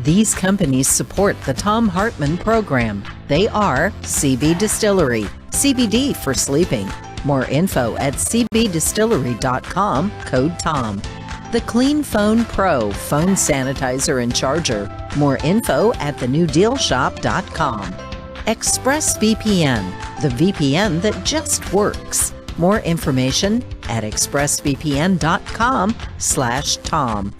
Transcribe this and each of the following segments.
These companies support the Thom Hartmann Program. They are CB Distillery, CBD for sleeping. More info at cbdistillery.com, code TOM. The Clean Phone Pro phone sanitizer and charger. More info at thenewdealshop.com. ExpressVPN, the VPN that just works. More information at expressvpn.com/Tom.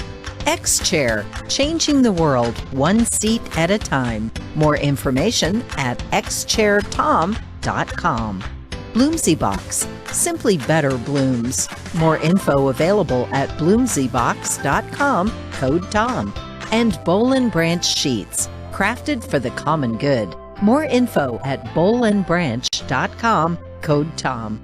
X-Chair, changing the world one seat at a time. More information at xchairtom.com. Bloomsy Box, simply better blooms. More info available at bloomsybox.com, code TOM. And Boll and Branch Sheets, crafted for the common good. More info at bollandbranch.com, code TOM.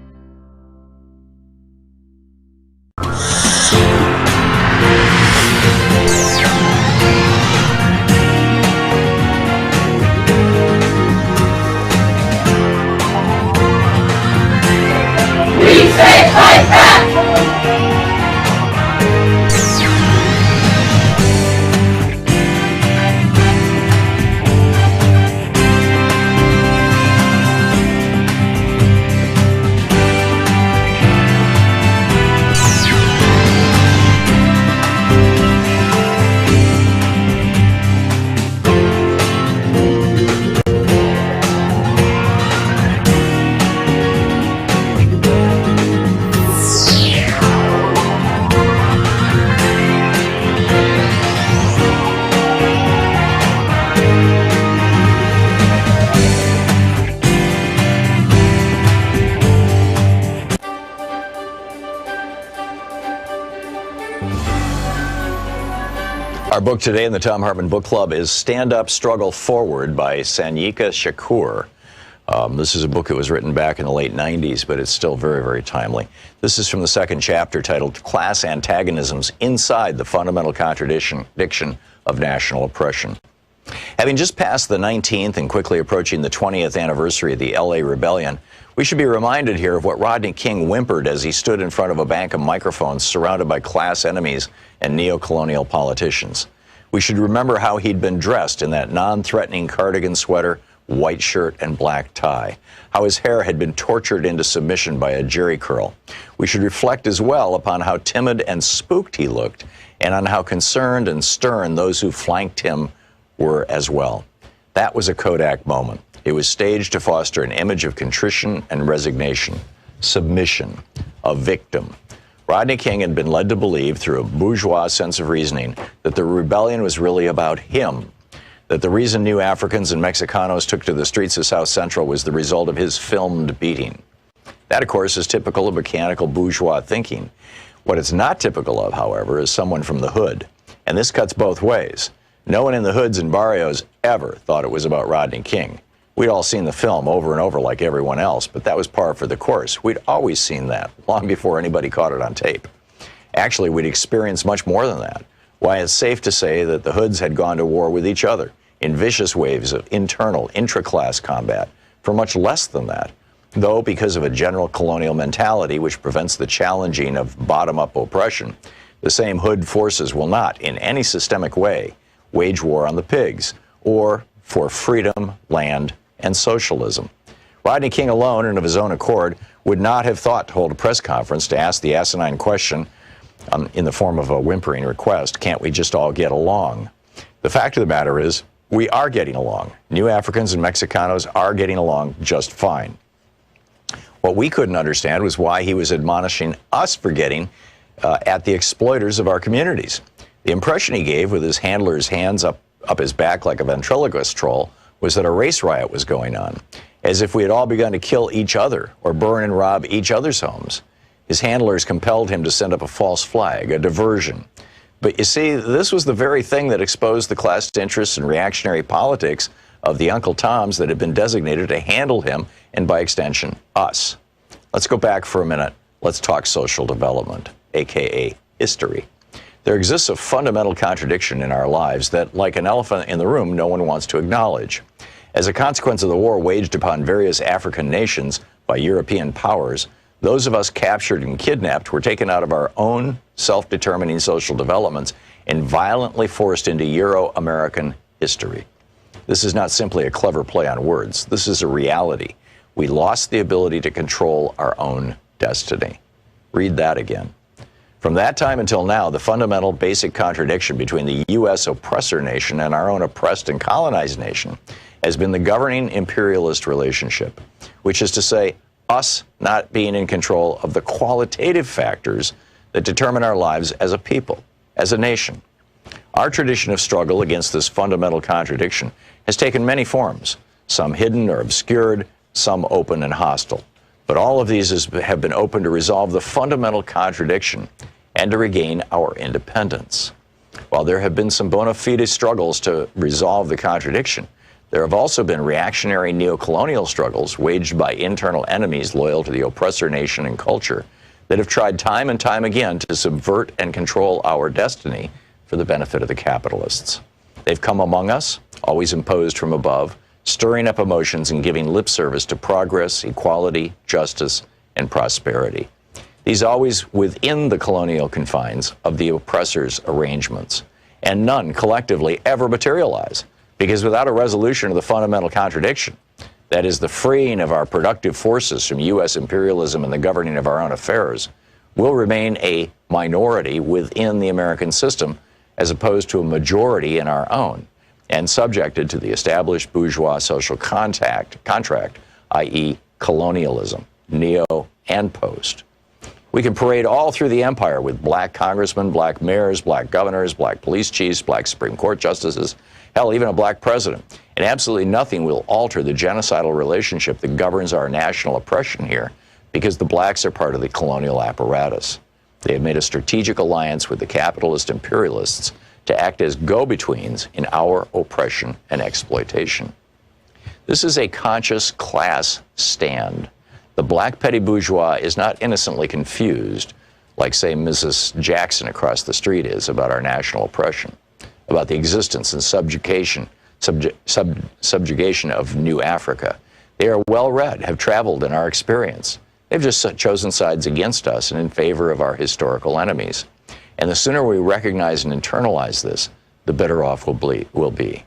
Our book today in the Thom Hartmann Book Club is Stand Up, Struggle Forward by Sanyika Shakur. This is a book that was written back in the late 90s, but it's still very, very timely. This is from the second chapter titled Class Antagonisms Inside the Fundamental Contradiction of National Oppression. Having just passed the 19th and quickly approaching the 20th anniversary of the LA Rebellion, we should be reminded here of what Rodney King whimpered as he stood in front of a bank of microphones surrounded by class enemies and neo-colonial politicians. We should remember how he'd been dressed in that non-threatening cardigan sweater, white shirt, and black tie, how his hair had been tortured into submission by a jerry curl. We should reflect as well upon how timid and spooked he looked, and on how concerned and stern those who flanked him were as well. That was a Kodak moment. It was staged to foster an image of contrition and resignation, submission, a victim. Rodney King had been led to believe, through a bourgeois sense of reasoning, that the rebellion was really about him, that the reason new Africans and Mexicanos took to the streets of South Central was the result of his filmed beating. That, of course, is typical of mechanical bourgeois thinking. What it's not typical of, however, is someone from the hood. And this cuts both ways. No one in the hoods and barrios ever thought it was about Rodney King. We'd all seen the film over and over like everyone else, but that was par for the course. We'd always seen that, long before anybody caught it on tape. Actually, we'd experienced much more than that. Why, it's safe to say that the hoods had gone to war with each other in vicious waves of internal, intra-class combat for much less than that, though because of a general colonial mentality which prevents the challenging of bottom-up oppression, the same hood forces will not, in any systemic way, wage war on the pigs, or for freedom, land, and socialism. Rodney King alone, and of his own accord, would not have thought to hold a press conference to ask the asinine question in the form of a whimpering request, can't we just all get along? The fact of the matter is, we are getting along. New Africans and Mexicanos are getting along just fine. What we couldn't understand was why he was admonishing us for getting at the exploiters of our communities. The impression he gave, with his handler's hands up his back like a ventriloquist troll, was that a race riot was going on, as if we had all begun to kill each other or burn and rob each other's homes. His handlers compelled him to send up a false flag, a diversion. But you see, this was the very thing that exposed the class interests and reactionary politics of the Uncle Toms that had been designated to handle him, and by extension, us. Let's go back for a minute. Let's talk social development, aka history. There exists a fundamental contradiction in our lives that, like an elephant in the room, no one wants to acknowledge. As a consequence of the war waged upon various African nations by European powers, those of us captured and kidnapped were taken out of our own self-determining social developments and violently forced into Euro-American history. This is not simply a clever play on words. This is a reality. We lost the ability to control our own destiny. Read that again. From that time until now, the fundamental basic contradiction between the U.S. oppressor nation and our own oppressed and colonized nation has been the governing imperialist relationship, which is to say, us not being in control of the qualitative factors that determine our lives as a people, as a nation. Our tradition of struggle against this fundamental contradiction has taken many forms, some hidden or obscured, some open and hostile. But all of these have been open to resolve the fundamental contradiction and to regain our independence. While there have been some bona fide struggles to resolve the contradiction, there have also been reactionary neocolonial struggles waged by internal enemies loyal to the oppressor nation and culture that have tried time and time again to subvert and control our destiny for the benefit of the capitalists. They've come among us, always imposed from above, stirring up emotions and giving lip service to progress, equality, justice, and prosperity. These always within the colonial confines of the oppressor's arrangements, and none collectively ever materialize, because without a resolution of the fundamental contradiction, that is the freeing of our productive forces from U.S. imperialism and the governing of our own affairs, we'll remain a minority within the American system as opposed to a majority in our own, and subjected to the established bourgeois social contract, i.e. colonialism, neo and post. We can parade all through the empire with black congressmen, black mayors, black governors, black police chiefs, black Supreme Court justices, hell, even a black president. And absolutely nothing will alter the genocidal relationship that governs our national oppression here, because the blacks are part of the colonial apparatus. They have made a strategic alliance with the capitalist imperialists to act as go-betweens in our oppression and exploitation. This is a conscious class stand. The black petty bourgeois is not innocently confused, like, say, Mrs. Jackson across the street is, about our national oppression, about the existence and subjugation of New Africa. They are well-read, have traveled in our experience. They've just chosen sides against us and in favor of our historical enemies. And the sooner we recognize and internalize this, the better off we'll be.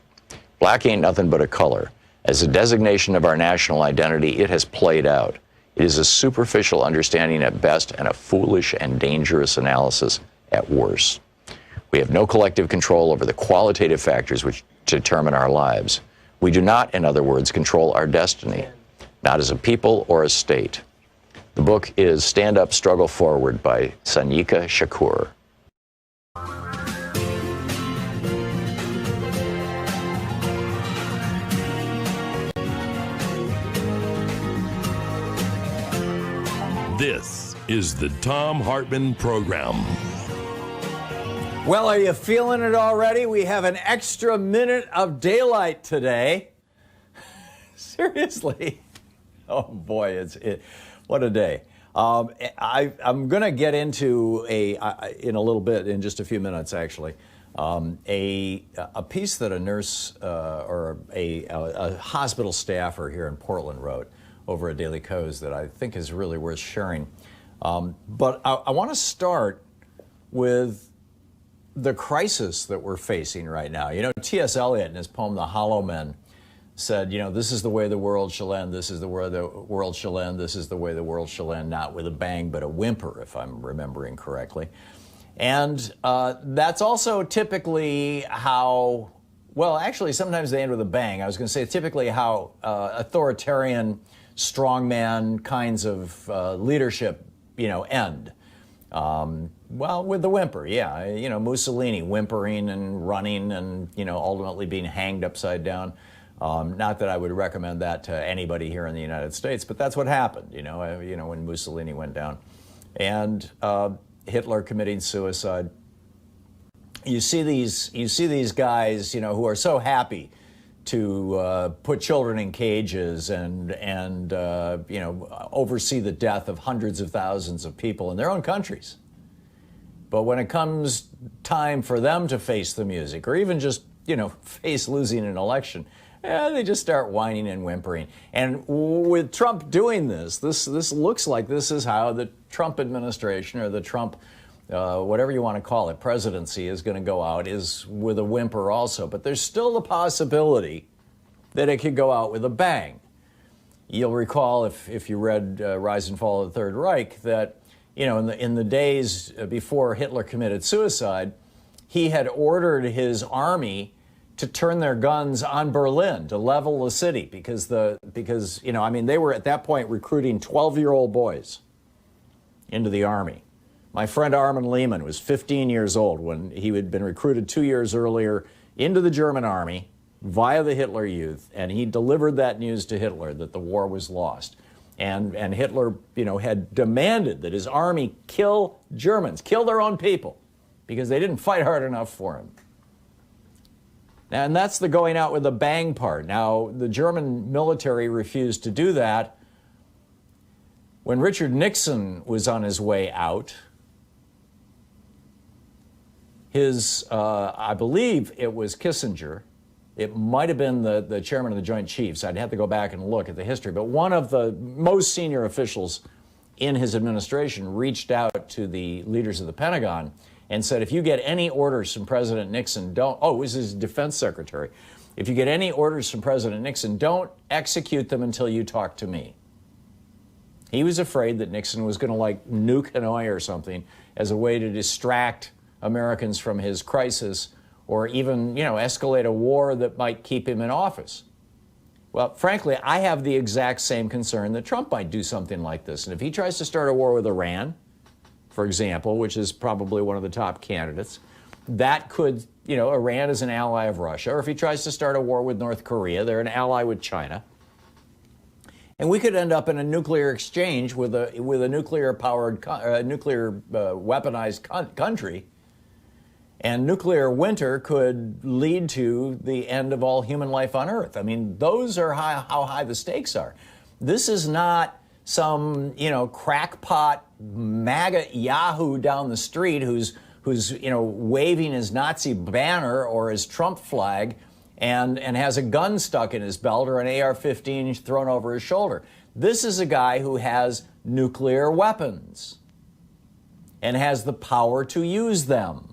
Black ain't nothing but a color. As a designation of our national identity, it has played out. It is a superficial understanding at best and a foolish and dangerous analysis at worst. We have no collective control over the qualitative factors which determine our lives. We do not, in other words, control our destiny, not as a people or a state. The book is Stand Up, Struggle Forward by Sanyika Shakur. This is the Thom Hartmann Program. Well, are you feeling it already? We have an extra minute of daylight today. Seriously. Oh boy, what a day. I'm going to get into in a little bit, in just a few minutes actually, a piece that a nurse or a hospital staffer here in Portland wrote over at Daily Kos that I think is really worth sharing. But I want to start with the crisis that we're facing right now. You know, T.S. Eliot in his poem The Hollow Men said, you know, this is the way the world shall end, this is the way the world shall end, this is the way the world shall end, not with a bang but a whimper, if I'm remembering correctly. And that's also typically how, well, actually sometimes they end with a bang. I was going to say typically how authoritarian strongman kinds of leadership, you know, end. Well, with the whimper, yeah. You know, Mussolini whimpering and running and, you know, ultimately being hanged upside down. Not that I would recommend that to anybody here in the United States, but that's what happened, you know, when Mussolini went down. And Hitler committing suicide. You see these guys, you know, who are so happy to put children in cages and you know, oversee the death of hundreds of thousands of people in their own countries. But when it comes time for them to face the music, or even just, you know, face losing an election, they just start whining and whimpering. And with Trump doing this looks like this is how the Trump administration or the Trump whatever you want to call it, presidency is going to go out, is with a whimper also. But there's still the possibility that it could go out with a bang. You'll recall, if you read Rise and Fall of the Third Reich, that in the days before Hitler committed suicide, he had ordered his army to turn their guns on Berlin, to level the city, because they were at that point recruiting 12-year-old boys into the army. My friend Armin Lehman was 15 years old when he had been recruited 2 years earlier into the German army via the Hitler Youth, and he delivered that news to Hitler that the war was lost. And Hitler, had demanded that his army kill Germans, kill their own people, because they didn't fight hard enough for him. And that's the going out with a bang part. Now, the German military refused to do that. When Richard Nixon was on his way out, I believe it was Kissinger, it might have been the chairman of the Joint Chiefs, I'd have to go back and look at the history, but one of the most senior officials in his administration reached out to the leaders of the Pentagon and said, if you get any orders from President Nixon, it was his defense secretary, if you get any orders from President Nixon, don't execute them until you talk to me. He was afraid that Nixon was going to nuke Hanoi or something as a way to distract Americans from his crisis, or even, escalate a war that might keep him in office. Well, frankly, I have the exact same concern that Trump might do something like this. And if he tries to start a war with Iran, for example, which is probably one of the top candidates, that could, Iran is an ally of Russia. Or if he tries to start a war with North Korea, they're an ally with China. And we could end up in a nuclear exchange with a nuclear-powered, weaponized country. And nuclear winter could lead to the end of all human life on Earth. I mean, those are how high the stakes are. This is not some, crackpot MAGA Yahoo down the street who's waving his Nazi banner or his Trump flag and has a gun stuck in his belt or an AR-15 thrown over his shoulder. This is a guy who has nuclear weapons and has the power to use them.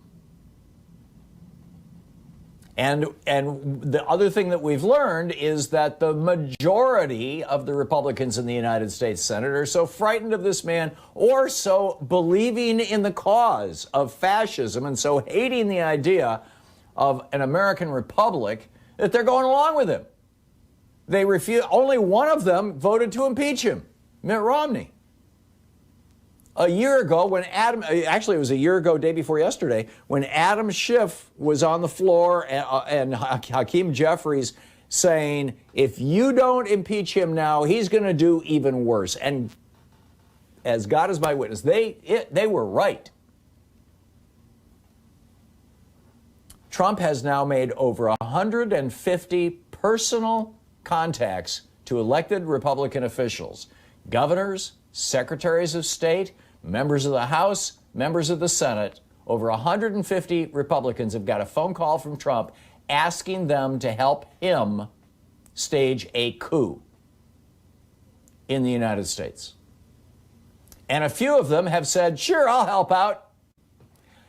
And the other thing that we've learned is that the majority of the Republicans in the United States Senate are so frightened of this man, or so believing in the cause of fascism and so hating the idea of an American republic, that they're going along with him. They refuse. Only one of them voted to impeach him, Mitt Romney. A year ago, it was a year ago, day before yesterday, when Adam Schiff was on the floor and Hakeem Jeffries saying, if you don't impeach him now, he's going to do even worse. And as God is my witness, they were right. Trump has now made over 150 personal contacts to elected Republican officials, governors, secretaries of state, members of the House, members of the Senate. Over 150 Republicans have got a phone call from Trump asking them to help him stage a coup in the United States. And a few of them have said, sure, I'll help out.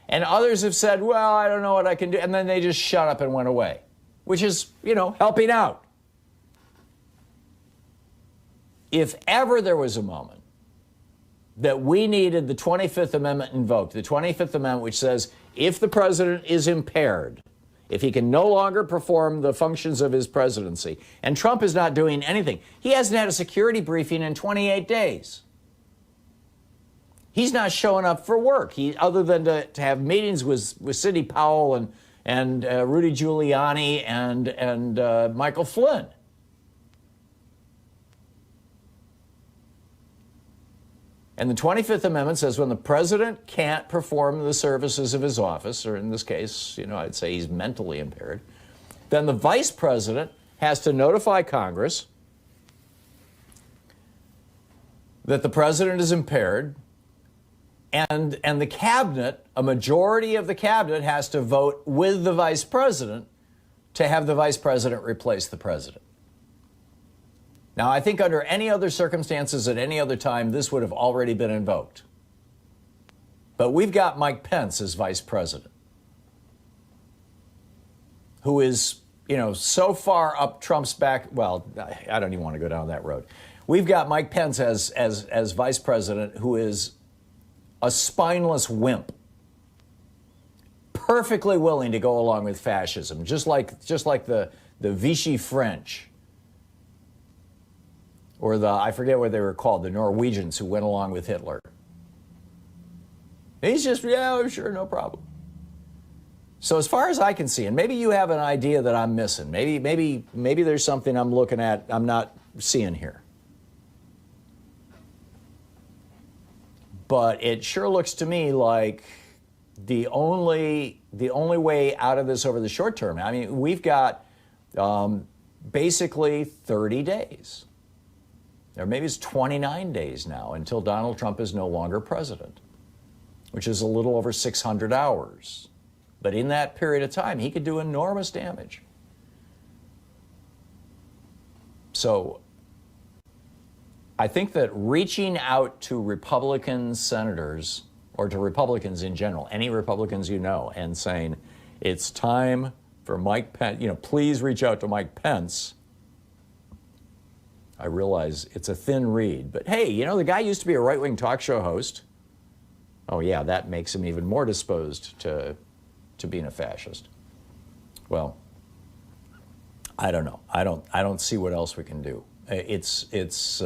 And others have said, well, I don't know what I can do. And then they just shut up and went away, which is, helping out. If ever there was a moment that we needed the 25th Amendment invoked, the 25th Amendment which says if the president is impaired, if he can no longer perform the functions of his presidency, and Trump is not doing anything. He hasn't had a security briefing in 28 days. He's not showing up for work, other than to have meetings with Sidney Powell and Rudy Giuliani and Michael Flynn. And the 25th Amendment says when the president can't perform the services of his office, or in this case, I'd say he's mentally impaired, then the vice president has to notify Congress that the president is impaired, and the cabinet, a majority of the cabinet, has to vote with the vice president to have the vice president replace the president. Now, I think under any other circumstances at any other time, this would have already been invoked. But we've got Mike Pence as vice president, who is, so far up Trump's back. Well, I don't even want to go down that road. We've got Mike Pence as vice president, who is a spineless wimp, perfectly willing to go along with fascism, just like the Vichy French, or I forget what they were called, the Norwegians who went along with Hitler. He's just, yeah, sure, no problem. So as far as I can see, and maybe you have an idea that I'm missing, maybe there's something I'm looking at I'm not seeing here. But it sure looks to me like the only way out of this over the short term. I mean, we've got basically 30 days. Or maybe it's 29 days now until Donald Trump is no longer president, which is a little over 600 hours. But in that period of time, he could do enormous damage. So I think that reaching out to Republican senators, or to Republicans in general, any Republicans and saying, it's time for Mike Pence, please reach out to Mike Pence. I realize it's a thin read, but hey, the guy used to be a right-wing talk show host. Oh yeah, that makes him even more disposed to being a fascist. Well, I don't know. I don't see what else we can do. This is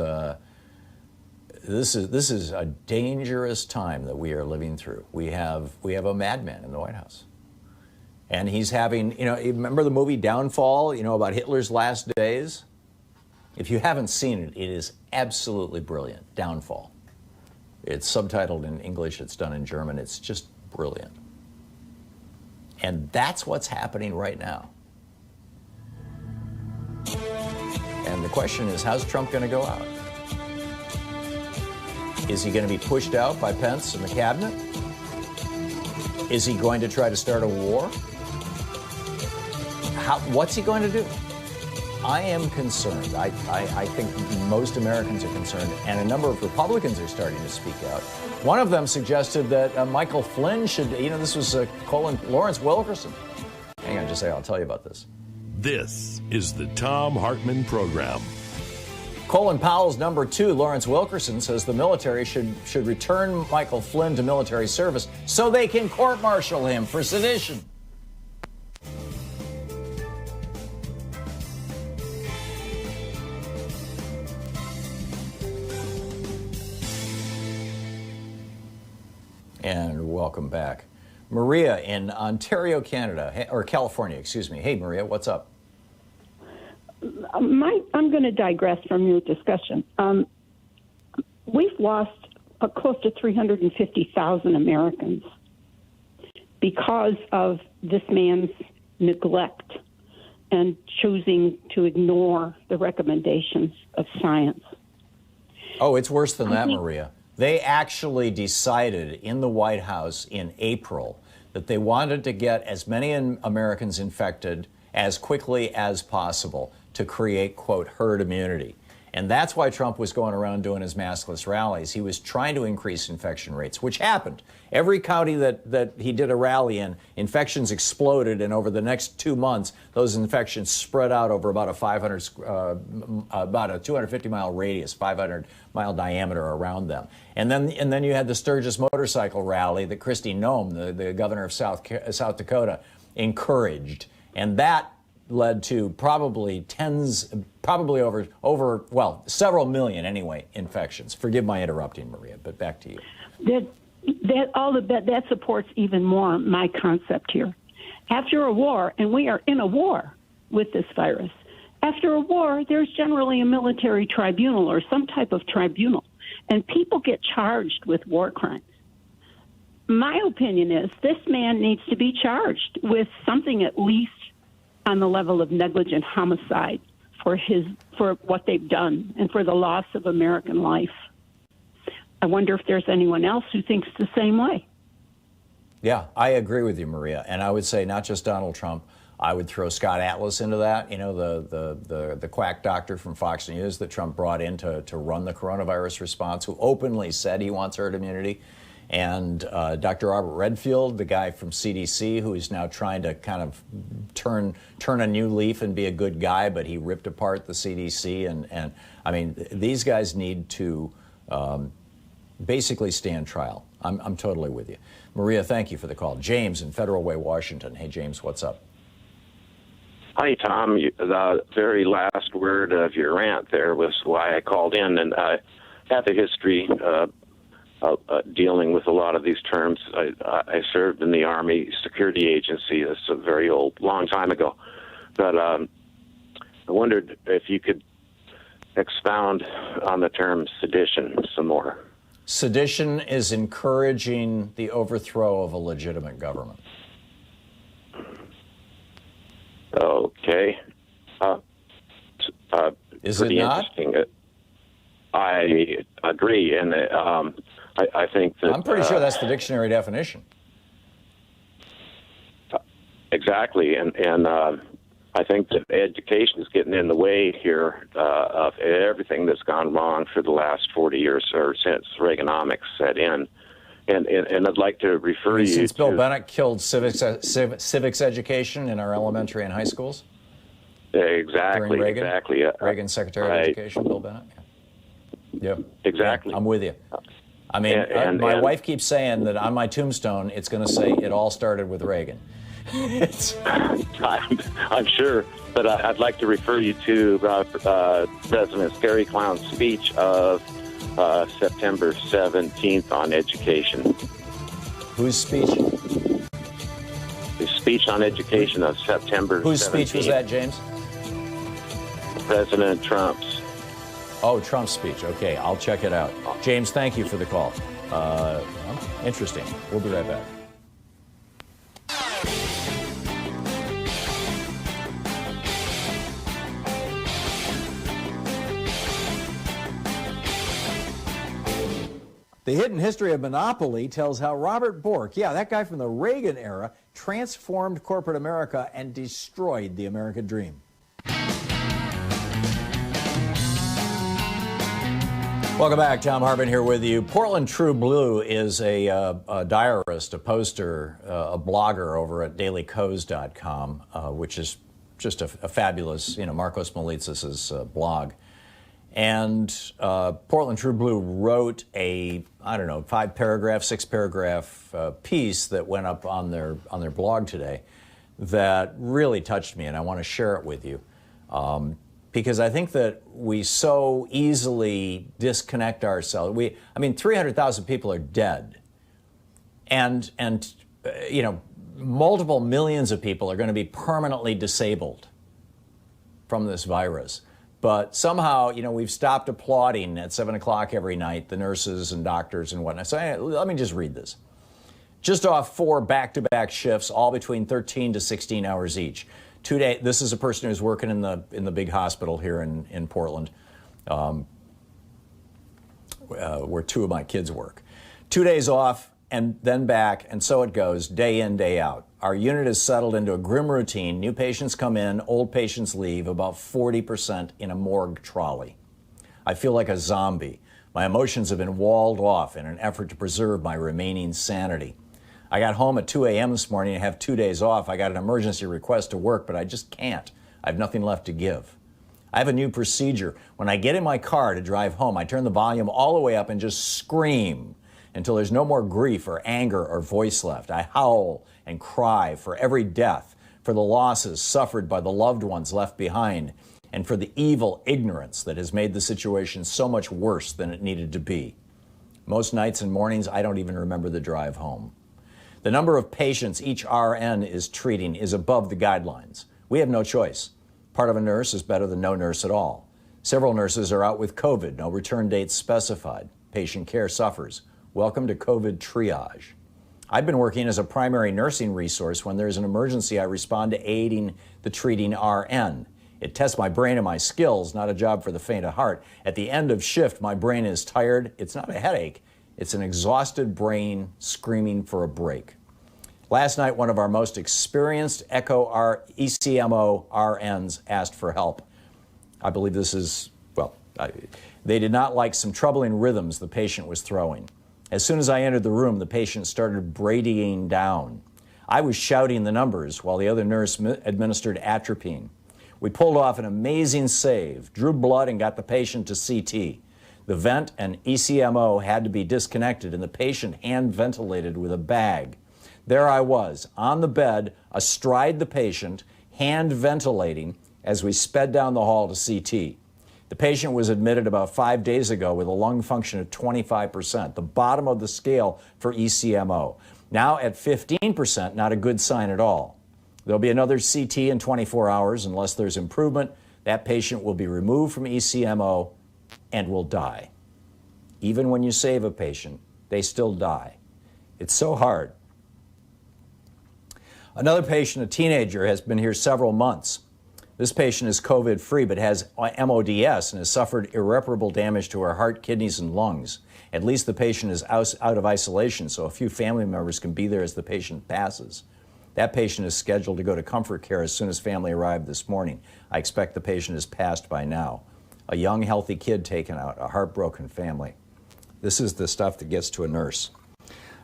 a dangerous time that we are living through. We have a madman in the White House, and he's having, remember the movie Downfall, about Hitler's last days? If you haven't seen it, it is absolutely brilliant. Downfall. It's subtitled in English, it's done in German, it's just brilliant. And that's what's happening right now. And the question is, how's Trump going to go out? Is he going to be pushed out by Pence and the cabinet? Is he going to try to start a war? What's he going to do? I am concerned. I think most Americans are concerned, and a number of Republicans are starting to speak out. One of them suggested that Michael Flynn should, this was Lawrence Wilkerson. Hang on just a second, I'll tell you about this. This is the Thom Hartmann Program. Colin Powell's number 2, Lawrence Wilkerson, says the military should return Michael Flynn to military service so they can court-martial him for sedition. And welcome back. Maria in Ontario, Canada, or California, excuse me. Hey, Maria, what's up? I'm going to digress from your discussion. We've lost close to 350,000 Americans because of this man's neglect and choosing to ignore the recommendations of science. Oh, it's worse than that, Maria. They actually decided in the White House in April that they wanted to get as many Americans infected as quickly as possible to create, quote, herd immunity. And that's why Trump was going around doing his maskless rallies. He was trying to increase infection rates, which happened. Every county that he did a rally in, infections exploded, and over the next 2 months, those infections spread out over about a 250-mile radius, 500-mile diameter around them. And then you had the Sturgis motorcycle rally that Kristi Noem, the governor of South Dakota, encouraged, and that led to probably over several million anyway infections. Forgive my interrupting, Maria, but back to you. That supports even more my concept here. After a war, and we are in a war with this virus, after a war, there's generally a military tribunal or some type of tribunal, and people get charged with war crimes. My opinion is this man needs to be charged with something at least on the level of negligent homicide for what they've done and for the loss of American life. I wonder if there's anyone else who thinks the same way. Yeah, I agree with you, Maria. And I would say not just Donald Trump. I would throw Scott Atlas into that, the quack doctor from Fox News that Trump brought in to run the coronavirus response, who openly said he wants herd immunity. And Dr. Robert Redfield, the guy from CDC, who is now trying to kind of turn a new leaf and be a good guy, but he ripped apart the CDC. And I mean, these guys need to basically stand trial. I'm totally with you. Maria, thank you for the call. James in Federal Way, Washington. Hey, James, what's up? Hi, Tom. The very last word of your rant there was why I called in, and I have a history dealing with a lot of these terms. I served in the Army Security Agency. That's a very long time ago. But I wondered if you could expound on the term sedition some more. Sedition is encouraging the overthrow of a legitimate government. Okay. Is it not? Interesting. I agree, and I think that... I'm pretty sure that's the dictionary definition. Exactly, and I think that education is getting in the way here of everything that's gone wrong for the last 40 years or since Reaganomics set in. And I'd like to refer you Since to... Bill Bennett killed civics education in our elementary and high schools? Exactly, During Reagan? exactly. Reagan Secretary of Education, Bill Bennett? Yeah. Yep. Exactly. Yeah, I'm with you. I mean, my wife keeps saying that on my tombstone, it's going to say it all started with Reagan. I'm sure, but I'd like to refer you to President Scary Clown's speech of September 17th on education. Whose speech? The speech on education of September 17th. Whose speech was that, James? President Trump's. Oh, Trump's speech. Okay, I'll check it out. James, thank you for the call. Interesting. We'll be right back. The Hidden History of Monopoly tells how Robert Bork, yeah, that guy from the Reagan era, transformed corporate America and destroyed the American dream. Welcome back. Thom Hartmann here with you. Portland True Blue is a diarist, a poster, a blogger over at dailycoz.com, which is just a fabulous, Marcos Melitsas' blog. And Portland True Blue wrote a, 5-paragraph, 6-paragraph piece that went up on their blog today that really touched me, and I want to share it with you. Because I think that we so easily disconnect ourselves. 300,000 people are dead. And multiple millions of people are going to be permanently disabled from this virus. But somehow, we've stopped applauding at 7 o'clock every night, the nurses and doctors and whatnot. So let me just read this. Just off 4 back-to-back shifts, all between 13 to 16 hours each. This is a person who's working in the big hospital here in Portland, where 2 of my kids work. 2 days off and then back, and so it goes, day in, day out. Our unit is settled into a grim routine. New patients come in, old patients leave, about 40% in a morgue trolley. I feel like a zombie. My emotions have been walled off in an effort to preserve my remaining sanity. I got home at 2 a.m. this morning and have 2 days off. I got an emergency request to work, but I just can't. I have nothing left to give. I have a new procedure. When I get in my car to drive home, I turn the volume all the way up and just scream until there's no more grief or anger or voice left. I howl and cry for every death, for the losses suffered by the loved ones left behind, and for the evil ignorance that has made the situation so much worse than it needed to be. Most nights and mornings, I don't even remember the drive home. The number of patients each RN is treating is above the guidelines. We have no choice. Part of a nurse is better than no nurse at all. Several nurses are out with COVID, no return dates specified. Patient care suffers. Welcome to COVID triage. I've been working as a primary nursing resource. When there's an emergency, I respond to aiding the treating RN. It tests my brain and my skills, not a job for the faint of heart. At the end of shift, my brain is tired. It's not a headache. It's an exhausted brain screaming for a break. Last night, one of our most experienced ECMO RNs asked for help. I believe this is, they did not like some troubling rhythms the patient was throwing. As soon as I entered the room, the patient started bradying down. I was shouting the numbers while the other nurse administered atropine. We pulled off an amazing save, drew blood, and got the patient to CT. The vent and ECMO had to be disconnected, and the patient hand ventilated with a bag. There I was, on the bed, astride the patient, hand ventilating, as we sped down the hall to CT. The patient was admitted about 5 days ago with a lung function of 25%, the bottom of the scale for ECMO. Now at 15%, not a good sign at all. There'll be another CT in 24 hours. Unless there's improvement, that patient will be removed from ECMO and will die. Even when you save a patient, they still die. It's so hard. Another patient, a teenager, has been here several months. This patient is COVID-free but has MODS and has suffered irreparable damage to her heart, kidneys, and lungs. At least the patient is out of isolation, so a few family members can be there as the patient passes. That patient is scheduled to go to comfort care as soon as family arrived this morning. I expect the patient has passed by now. A young, healthy kid taken out, a heartbroken family. This is the stuff that gets to a nurse.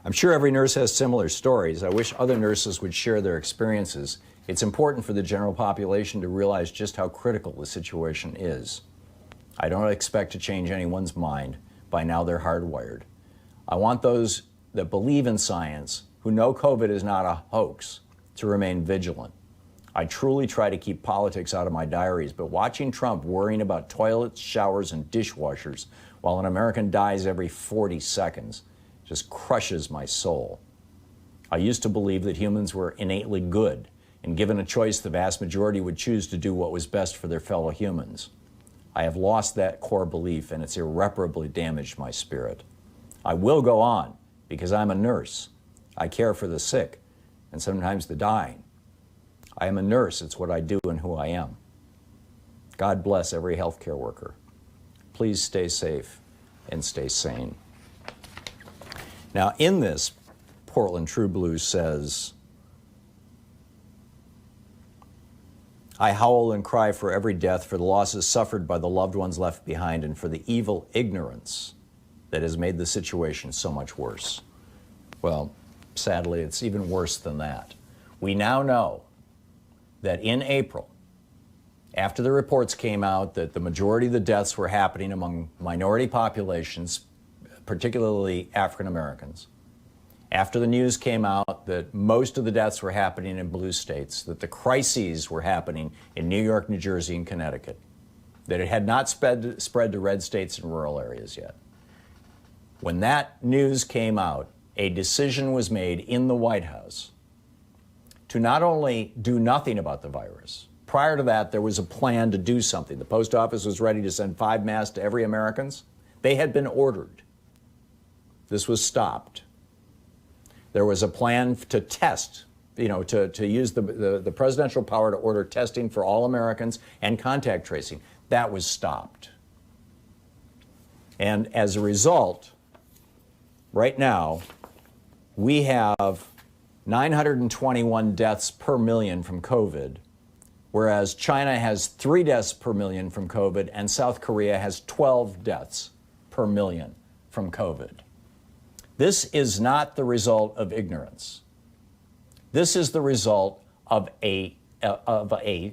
I'm sure every nurse has similar stories. I wish other nurses would share their experiences. It's important for the general population to realize just how critical the situation is. I don't expect to change anyone's mind. By now they're hardwired. I want those that believe in science, who know COVID is not a hoax, to remain vigilant. I truly try to keep politics out of my diaries, but watching Trump worrying about toilets, showers, and dishwashers while an American dies every 40 seconds just crushes my soul. I used to believe that humans were innately good, and given a choice, the vast majority would choose to do what was best for their fellow humans. I have lost that core belief, and it's irreparably damaged my spirit. I will go on because I'm a nurse. I care for the sick and sometimes the dying. I am a nurse. It's what I do and who I am. God bless every healthcare worker. Please stay safe and stay sane. Now, in this, Portland True Blue says, I howl and cry for every death, for the losses suffered by the loved ones left behind, and for the evil ignorance that has made the situation so much worse. Well, sadly, it's even worse than that. We now know that in April, after the reports came out that the majority of the deaths were happening among minority populations, particularly African Americans, after the news came out that most of the deaths were happening in blue states, that the crises were happening in New York, New Jersey, and Connecticut, that it had not spread to red states and rural areas yet. When that news came out, a decision was made in the White House to not only do nothing about the virus. Prior to that, there was a plan to do something. The post office was ready to send 5 masks to every American. They had been ordered. This was stopped. There was a plan to test, to use the presidential power to order testing for all Americans and contact tracing. That was stopped. And as a result, right now, we have 921 deaths per million from COVID, whereas China has 3 deaths per million from COVID, and South Korea has 12 deaths per million from COVID. This is not the result of ignorance. This is the result of a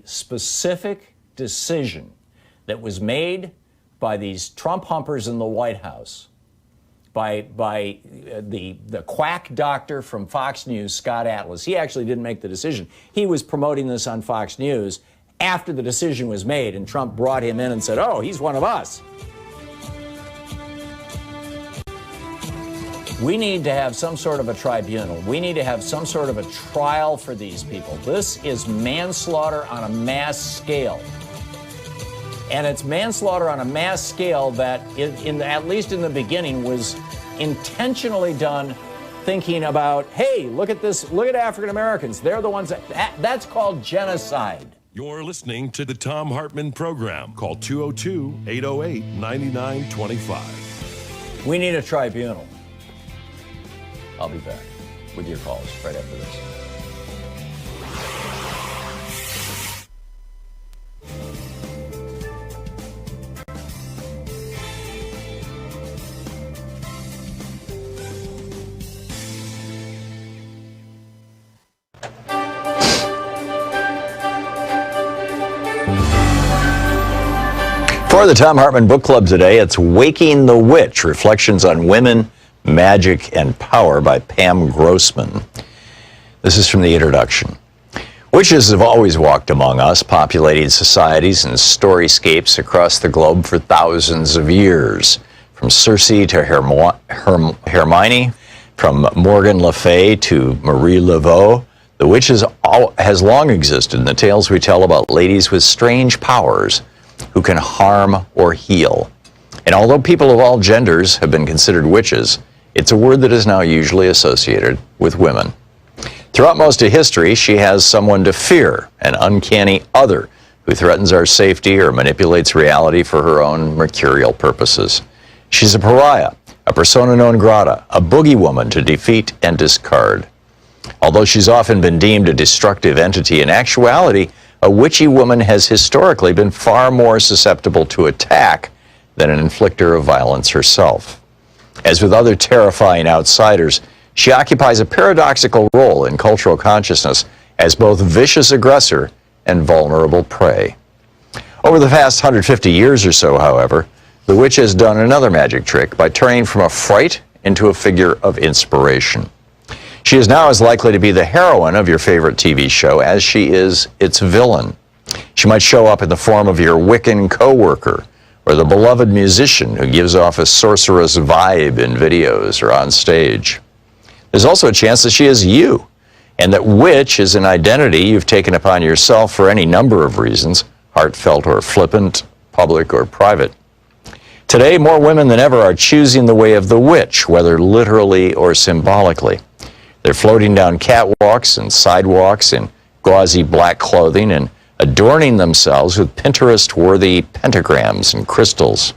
specific decision that was made by these Trump humpers in the White House, by the quack doctor from Fox News, Scott Atlas. He actually didn't make the decision. He was promoting this on Fox News after the decision was made, and Trump brought him in and said, oh, he's one of us. We need to have some sort of a tribunal. We need to have some sort of a trial for these people. This is manslaughter on a mass scale. And it's manslaughter on a mass scale that, at least in the beginning, was intentionally done thinking about, hey, look at this, look at African Americans. They're the ones that's called genocide. You're listening to the Thom Hartmann Program. Call 202-808-9925. We need a tribunal. I'll be back with your calls right after this. For the Thom Hartmann Book Club today, it's Waking the Witch, Reflections on Women, Magic, and Power by Pam Grossman. This is from the introduction. Witches have always walked among us, populating societies and storyscapes across the globe for thousands of years. From Circe to Hermione, from Morgan Le Fay to Marie Laveau, the witch has long existed in the tales we tell about ladies with strange powers who can harm or heal. And although people of all genders have been considered witches, it's a word that is now usually associated with women. Throughout most of history, she has someone to fear, an uncanny other who threatens our safety or manipulates reality for her own mercurial purposes. She's a pariah, a persona non grata, a boogie woman to defeat and discard. Although she's often been deemed a destructive entity, in actuality, a witchy woman has historically been far more susceptible to attack than an inflictor of violence herself. As with other terrifying outsiders, she occupies a paradoxical role in cultural consciousness as both vicious aggressor and vulnerable prey. Over the past 150 years or so, however, the witch has done another magic trick by turning from a fright into a figure of inspiration. She is now as likely to be the heroine of your favorite TV show as she is its villain. She might show up in the form of your Wiccan co-worker or the beloved musician who gives off a sorceress vibe in videos or on stage. There's also a chance that she is you, and that witch is an identity you've taken upon yourself for any number of reasons, heartfelt or flippant, public or private. Today, more women than ever are choosing the way of the witch, whether literally or symbolically. They're floating down catwalks and sidewalks in gauzy black clothing and adorning themselves with Pinterest-worthy pentagrams and crystals.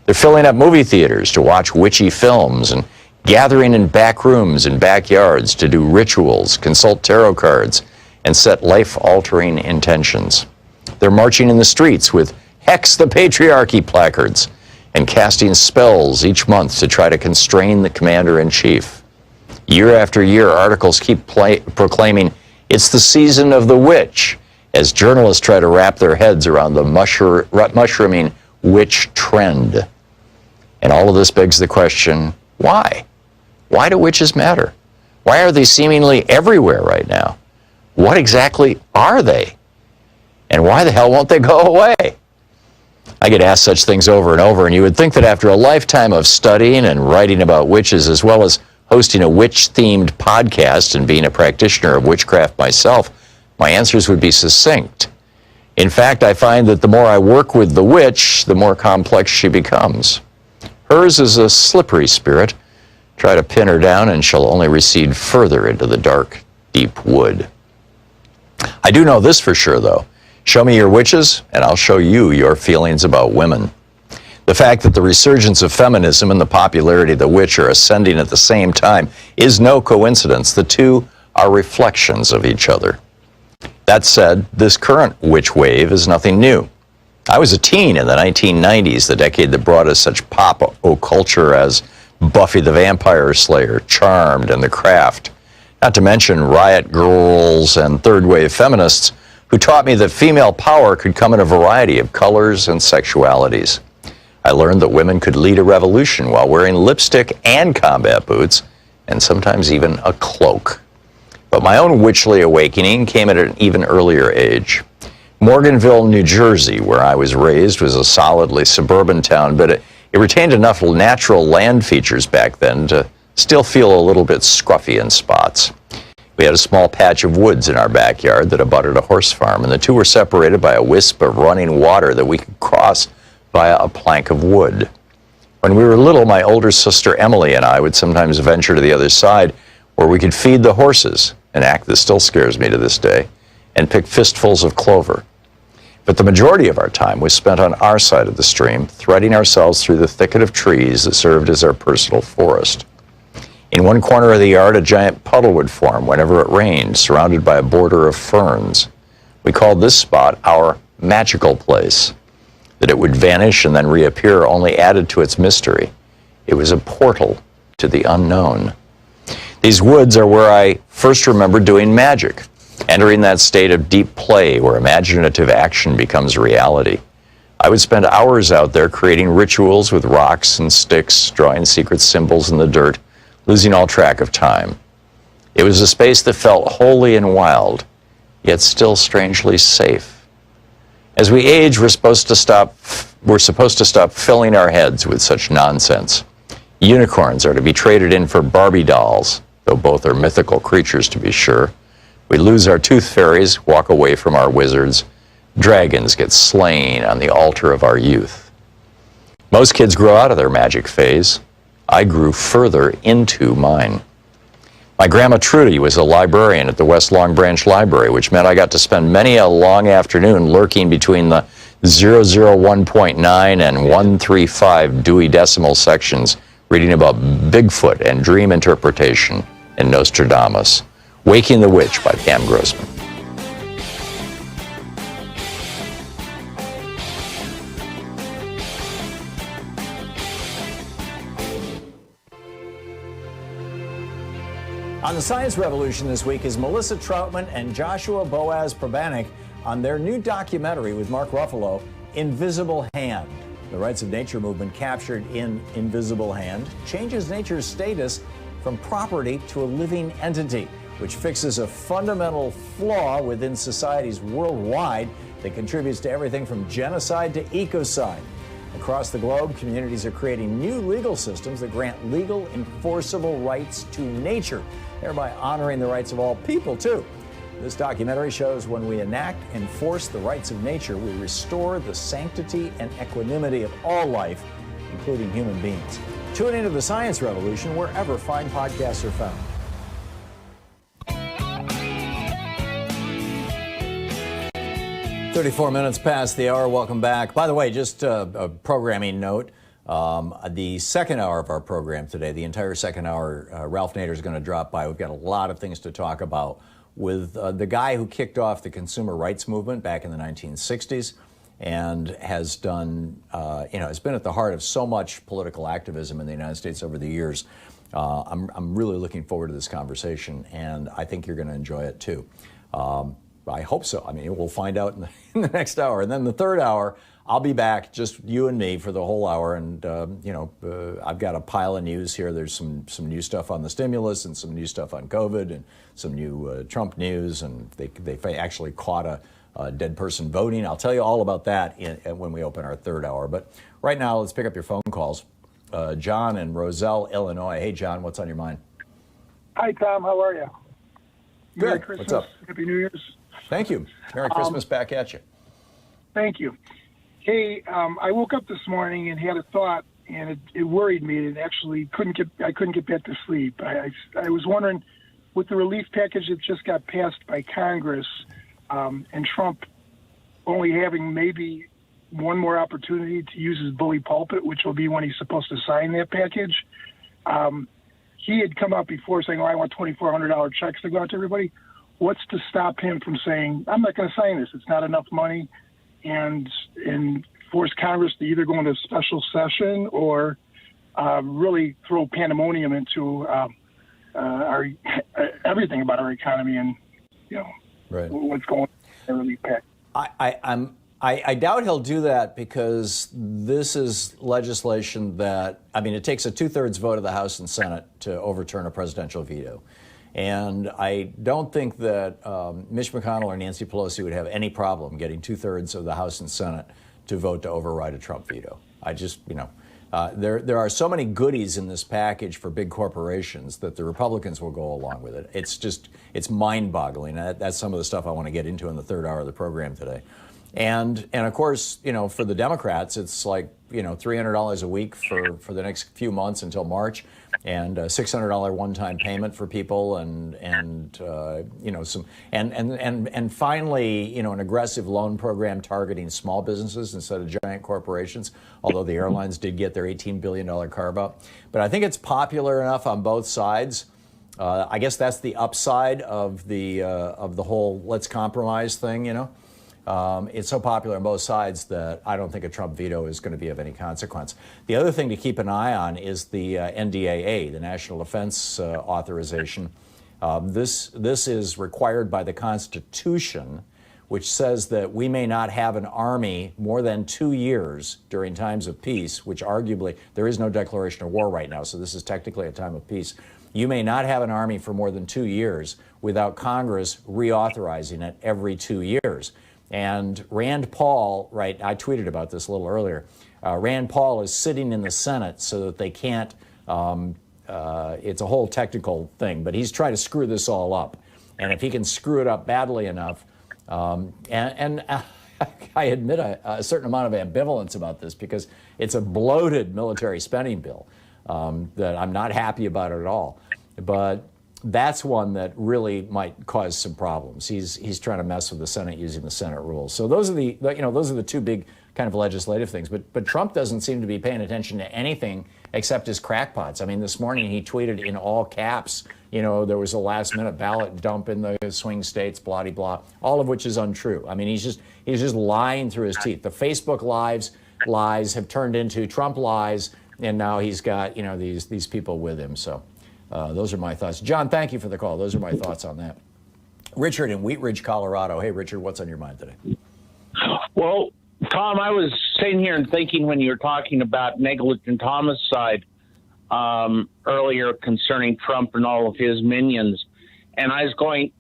They're filling up movie theaters to watch witchy films and gathering in back rooms and backyards to do rituals, consult tarot cards, and set life-altering intentions. They're marching in the streets with Hex the Patriarchy placards and casting spells each month to try to constrain the commander-in-chief. Year after year, articles keep proclaiming it's the season of the witch, as journalists try to wrap their heads around the mushrooming witch trend. And all of this begs the question, why? Why do witches matter? Why are they seemingly everywhere right now? What exactly are they? And why the hell won't they go away? I get asked such things over and over, and you would think that after a lifetime of studying and writing about witches, as well as hosting a witch-themed podcast and being a practitioner of witchcraft myself, my answers would be succinct. In fact, I find that the more I work with the witch, the more complex she becomes. Hers is a slippery spirit. Try to pin her down and she'll only recede further into the dark, deep wood. I do know this for sure, though. Show me your witches, and I'll show you your feelings about women. The fact that the resurgence of feminism and the popularity of the witch are ascending at the same time is no coincidence. The two are reflections of each other. That said, this current witch wave is nothing new. I was a teen in the 1990s, the decade that brought us such pop culture as Buffy the Vampire Slayer, Charmed, and The Craft. Not to mention riot girls and third-wave feminists who taught me that female power could come in a variety of colors and sexualities. I learned that women could lead a revolution while wearing lipstick and combat boots, and sometimes even a cloak. But my own witchly awakening came at an even earlier age. Morganville, New Jersey, where I was raised, was a solidly suburban town, but it retained enough natural land features back then to still feel a little bit scruffy in spots. We had a small patch of woods in our backyard that abutted a horse farm, and the two were separated by a wisp of running water that we could cross via a plank of wood. When we were little, my older sister Emily and I would sometimes venture to the other side where we could feed the horses, an act that still scares me to this day, and pick fistfuls of clover. But the majority of our time was spent on our side of the stream, threading ourselves through the thicket of trees that served as our personal forest. In one corner of the yard, a giant puddle would form whenever it rained, surrounded by a border of ferns. We called this spot our magical place. That it would vanish and then reappear only added to its mystery. It was a portal to the unknown. These woods are where I first remember doing magic. entering that state of deep play where imaginative action becomes reality. I would spend hours out there creating rituals with rocks and sticks, drawing secret symbols in the dirt, losing all track of time. It was a space that felt holy and wild, yet still strangely safe. As we age, we're supposed to stop filling our heads with such nonsense. Unicorns are to be traded in for Barbie dolls, though both are mythical creatures to be sure. We lose our tooth fairies, walk away from our wizards. Dragons get slain on the altar of our youth. Most kids grow out of their magic phase. I grew further into mine. My grandma Trudy was a librarian at the West Long Branch Library, which meant I got to spend many a long afternoon lurking between the 001.9 and 135 Dewey Decimal sections, reading about Bigfoot and dream interpretation and Nostradamus. Waking the Witch by Pam Grossman. On the Science Revolution this week is Melissa Troutman and Joshua Boaz Probanik on their new documentary with Mark Ruffalo, Invisible Hand. The Rights of Nature movement captured in Invisible Hand changes nature's status from property to a living entity, which fixes a fundamental flaw within societies worldwide that contributes to everything from genocide to ecocide. Across the globe, communities are creating new legal systems that grant legal, enforceable rights to nature, thereby honoring the rights of all people, too. This documentary shows when we enact and enforce the rights of nature, we restore the sanctity and equanimity of all life, including human beings. Tune into the Science Revolution wherever fine podcasts are found. "34 past the hour. Welcome back. By the way, just a programming note. The second hour of our program today, the entire second hour, Ralph Nader is going to drop by. We've got a lot of things to talk about with the guy who kicked off the consumer rights movement back in the 1960s and has done, has been at the heart of so much political activism in the United States over the years. I'm really looking forward to this conversation, and I think you're going to enjoy it too. I hope so. I mean, we'll find out in the next hour. And then the third hour, I'll be back, just you and me, for the whole hour. And, I've got a pile of news here. There's some new stuff on the stimulus and some new stuff on COVID and some new Trump news. And they actually caught a dead person voting. I'll tell you all about that when we open our third hour. But right now, let's pick up your phone calls. John in Roselle, Illinois. Hey, John, what's on your mind? Hi, Tom. How are you? Good. Merry Christmas. What's up? Happy New Year's. Thank you. Merry Christmas back at you. Thank you. Hey, I woke up this morning and had a thought, and it worried me. And actually I couldn't get back to sleep. I was wondering, with the relief package that just got passed by Congress, and Trump only having maybe one more opportunity to use his bully pulpit, which will be when he's supposed to sign that package. He had come out before saying, I want $2,400 checks to go out to everybody. What's to stop him from saying, I'm not going to sign this, it's not enough money, and force Congress to either go into special session or really throw pandemonium into our everything about our economy and, right. What's going on in the relief package. I doubt he'll do that because this is legislation that, it takes a 2/3 vote of the House and Senate to overturn a presidential veto. And I don't think that Mitch McConnell or Nancy Pelosi would have any problem getting 2/3 of the House and Senate to vote to override a Trump veto. There are so many goodies in this package for big corporations that the Republicans will go along with it. It's mind-boggling. That's some of the stuff I want to get into in the third hour of the program today. And of course, for the Democrats, it's like, $300 a week for the next few months until March, and a $600 one-time payment for people, and finally, an aggressive loan program targeting small businesses instead of giant corporations. Although the airlines did get their $18 billion carve-out, but I think it's popular enough on both sides. I guess that's the upside of the whole let's compromise thing. It's so popular on both sides that I don't think a Trump veto is going to be of any consequence. The other thing to keep an eye on is the NDAA, the National Defense Authorization. This is required by the Constitution, which says that we may not have an army more than 2 years during times of peace, which arguably there is no declaration of war right now, so this is technically a time of peace. You may not have an army for more than 2 years without Congress reauthorizing it every 2 years. And Rand Paul, right, I tweeted about this a little earlier, Rand Paul is sitting in the Senate so that they can't, it's a whole technical thing, but he's trying to screw this all up. And if he can screw it up badly enough, I admit a certain amount of ambivalence about this because it's a bloated military spending bill that I'm not happy about at all. But that's one that really might cause some problems. He's trying to mess with the Senate using the Senate rules. So those are the two big kind of legislative things. But Trump doesn't seem to be paying attention to anything except his crackpots. I mean, this morning he tweeted in all caps, there was a last-minute ballot dump in the swing states, blah, blah, blah, all of which is untrue. I mean, he's just lying through his teeth. The Facebook lies have turned into Trump lies, and now he's got, these people with him. So those are my thoughts. John, thank you for the call. Those are my thoughts on that. Richard in Wheat Ridge, Colorado. Hey, Richard, what's on your mind today? Well, Tom, I was sitting here and thinking when you were talking about negligent homicide earlier concerning Trump and all of his minions, and I was going,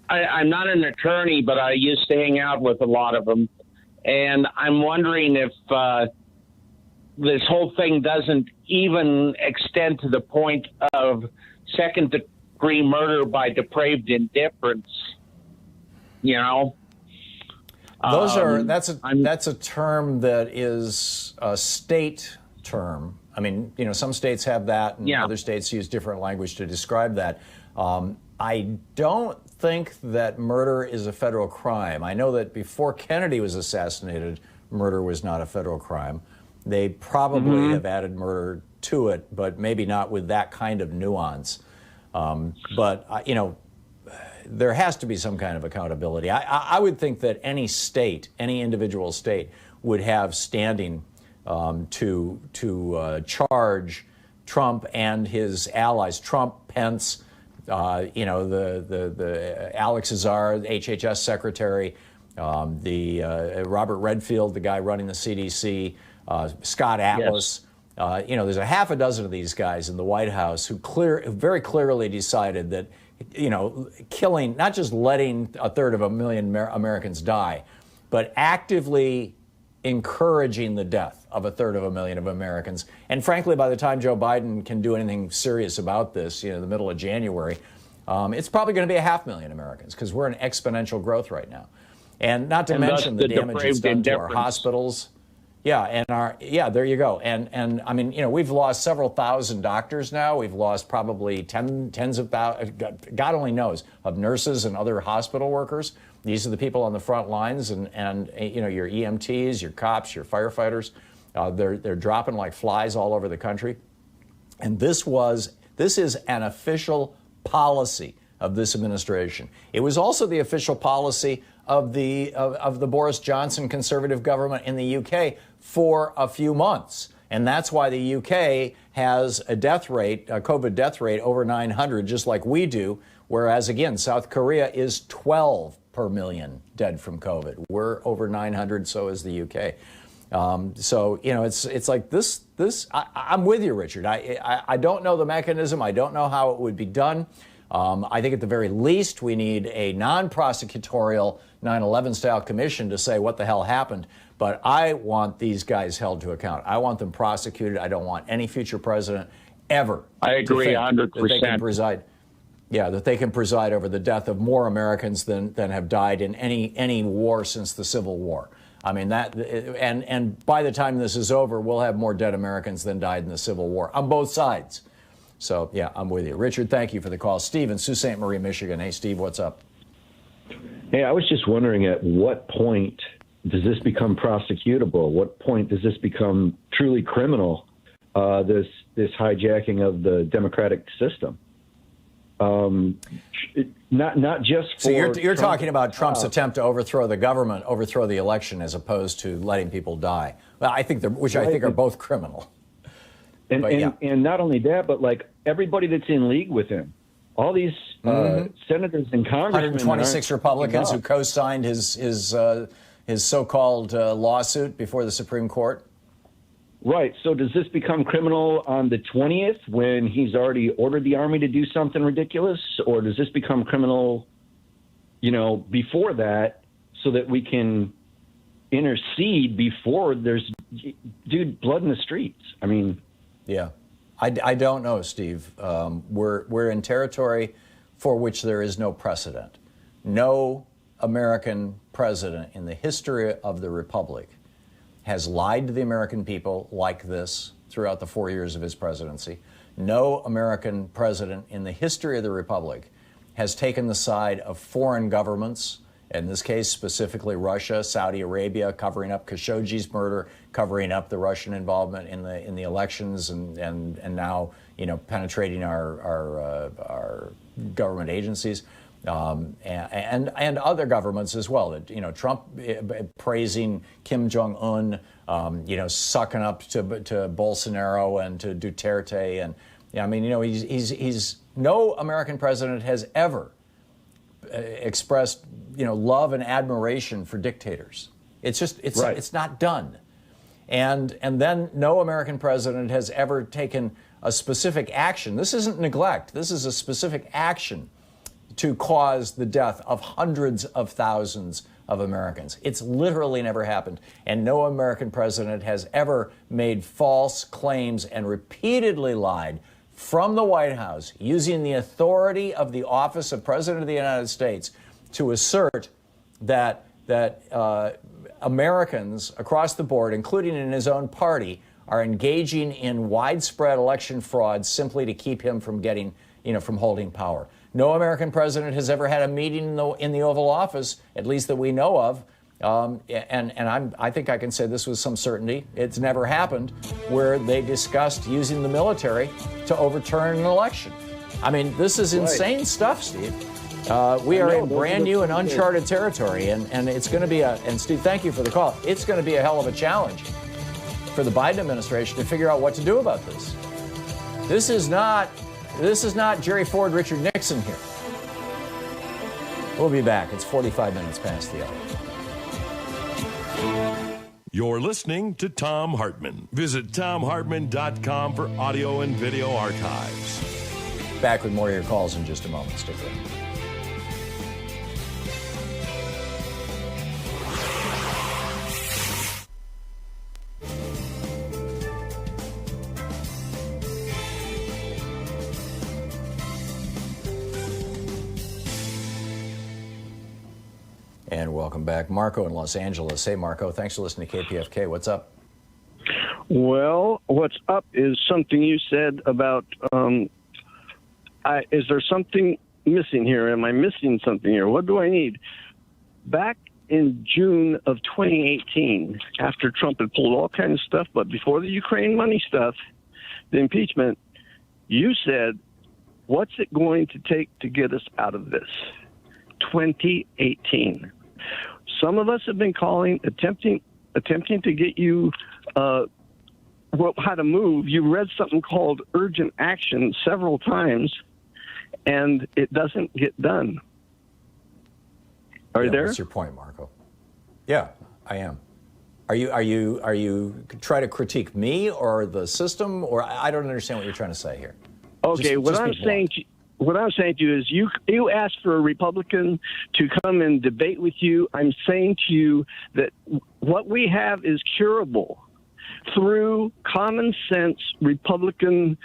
I'm not an attorney, but I used to hang out with a lot of them, and I'm wondering if this whole thing doesn't even extend to the point of second-degree murder by depraved indifference, That's a term that is a state term. I mean, some states have that, and other states use different language to describe that. I don't think that murder is a federal crime. I know that before Kennedy was assassinated, murder was not a federal crime. They probably have added murder to it, but maybe not with that kind of nuance. There has to be some kind of accountability. I would think that any state, any individual state, would have standing to charge Trump and his allies. Trump, Pence, the Alex Azar, HHS secretary, Robert Redfield, the guy running the CDC, Scott Atlas. Yes. There's a half a dozen of these guys in the White House who very clearly decided that killing, not just letting 1/3 Americans die, but actively encouraging the death of 1/3 of Americans. And frankly, by the time Joe Biden can do anything serious about this, the middle of January, it's probably going to be 500,000 Americans because we're in exponential growth right now. And not to mention the damage it's done to our hospitals. Yeah, there you go. And I mean, we've lost several thousand doctors now. We've lost probably tens of thousands, God only knows, of nurses and other hospital workers. These are the people on the front lines, and your EMTs, your cops, your firefighters. They're dropping like flies all over the country. And this is an official policy of this administration. It was also the official policy of the Boris Johnson conservative government in the UK for a few months. And that's why the UK has a COVID death rate over 900, just like we do. Whereas, again, South Korea is 12 per million dead from COVID. We're over 900, so is the UK. It's like this. I'm with you, Richard. I don't know the mechanism. I don't know how it would be done. I think at the very least we need a non-prosecutorial 9/11 style commission to say what the hell happened. But I want these guys held to account. I want them prosecuted. I don't want any future president ever. I agree 100%. That they can preside over the death of more Americans than have died in any war since the Civil War. I mean, and by the time this is over, we'll have more dead Americans than died in the Civil War on both sides. So, yeah, I'm with you. Richard, thank you for the call. Steve in Sault Ste. Marie, Michigan. Hey, Steve, what's up? Hey, I was just wondering, at what point does this become prosecutable? What point does this become truly criminal, this hijacking of the democratic system? Not just for... So you're talking about Trump's attempt to overthrow the government, overthrow the election, as opposed to letting people die. Well, I think I think are both criminal. And not only that, but like everybody that's in league with him, all these senators and congressmen. 126 Republicans who co-signed his so-called lawsuit before the Supreme Court. Right. So does this become criminal on the 20th when he's already ordered the Army to do something ridiculous? Or does this become criminal, before that so that we can intercede before there's, blood in the streets? I mean. Yeah. I don't know, Steve. We're in territory for which there is no precedent. No American president in the history of the Republic has lied to the American people like this throughout the 4 years of his presidency. No American president in the history of the Republic has taken the side of foreign governments, in this case specifically Russia, Saudi Arabia, covering up Khashoggi's murder, covering up the Russian involvement in the elections, and now penetrating our government agencies. And other governments as well. That Trump praising Kim Jong-un, sucking up to Bolsonaro and to Duterte, and he's no American president has ever expressed love and admiration for dictators. It's not done, and then no American president has ever taken a specific action. This isn't neglect. This is a specific action to cause the death of hundreds of thousands of Americans. It's literally never happened. And no American president has ever made false claims and repeatedly lied from the White House using the authority of the office of President of the United States to assert that Americans across the board, including in his own party, are engaging in widespread election fraud simply to keep him from getting, from holding power. No American president has ever had a meeting in the Oval Office, at least that we know of, I think I can say this with some certainty. It's never happened where they discussed using the military to overturn an election. I mean, this is insane stuff, Steve. We are in brand new and uncharted territory, and it's going to be and Steve, thank you for the call. It's going to be a hell of a challenge for the Biden administration to figure out what to do about this. This is not Jerry Ford, Richard Nixon here. We'll be back. It's 45 minutes past the hour. You're listening to Thom Hartmann. Visit thomhartmann.com for audio and video archives. Back with more of your calls in just a moment. Stick around. And welcome back. Marco in Los Angeles. Hey, Marco, thanks for listening to KPFK. What's up? Well, what's up is something you said about, is there something missing here? Am I missing something here? What do I need? Back in June of 2018, after Trump had pulled all kinds of stuff, but before the Ukraine money stuff, the impeachment, you said, what's it going to take to get us out of this? 2018. Some of us have been calling, attempting to get you how to move. You read something called urgent action several times, and it doesn't get done. Are you there? What's your point, Marco? Yeah, I am. Are you trying to critique me or the system, or I don't understand what you're trying to say here? Okay, what I'm saying to you is you asked for a Republican to come and debate with you. I'm saying to you that what we have is curable through common sense Republican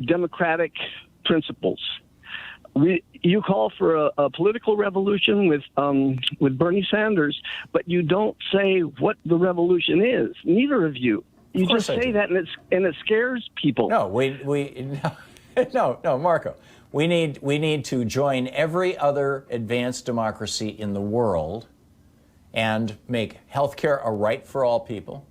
democratic principles. You call for a political revolution with Bernie Sanders, but you don't say what the revolution is. Neither of you. You just say that, and it scares people. No, no, Marco. We need to join every other advanced democracy in the world and make healthcare a right for all people,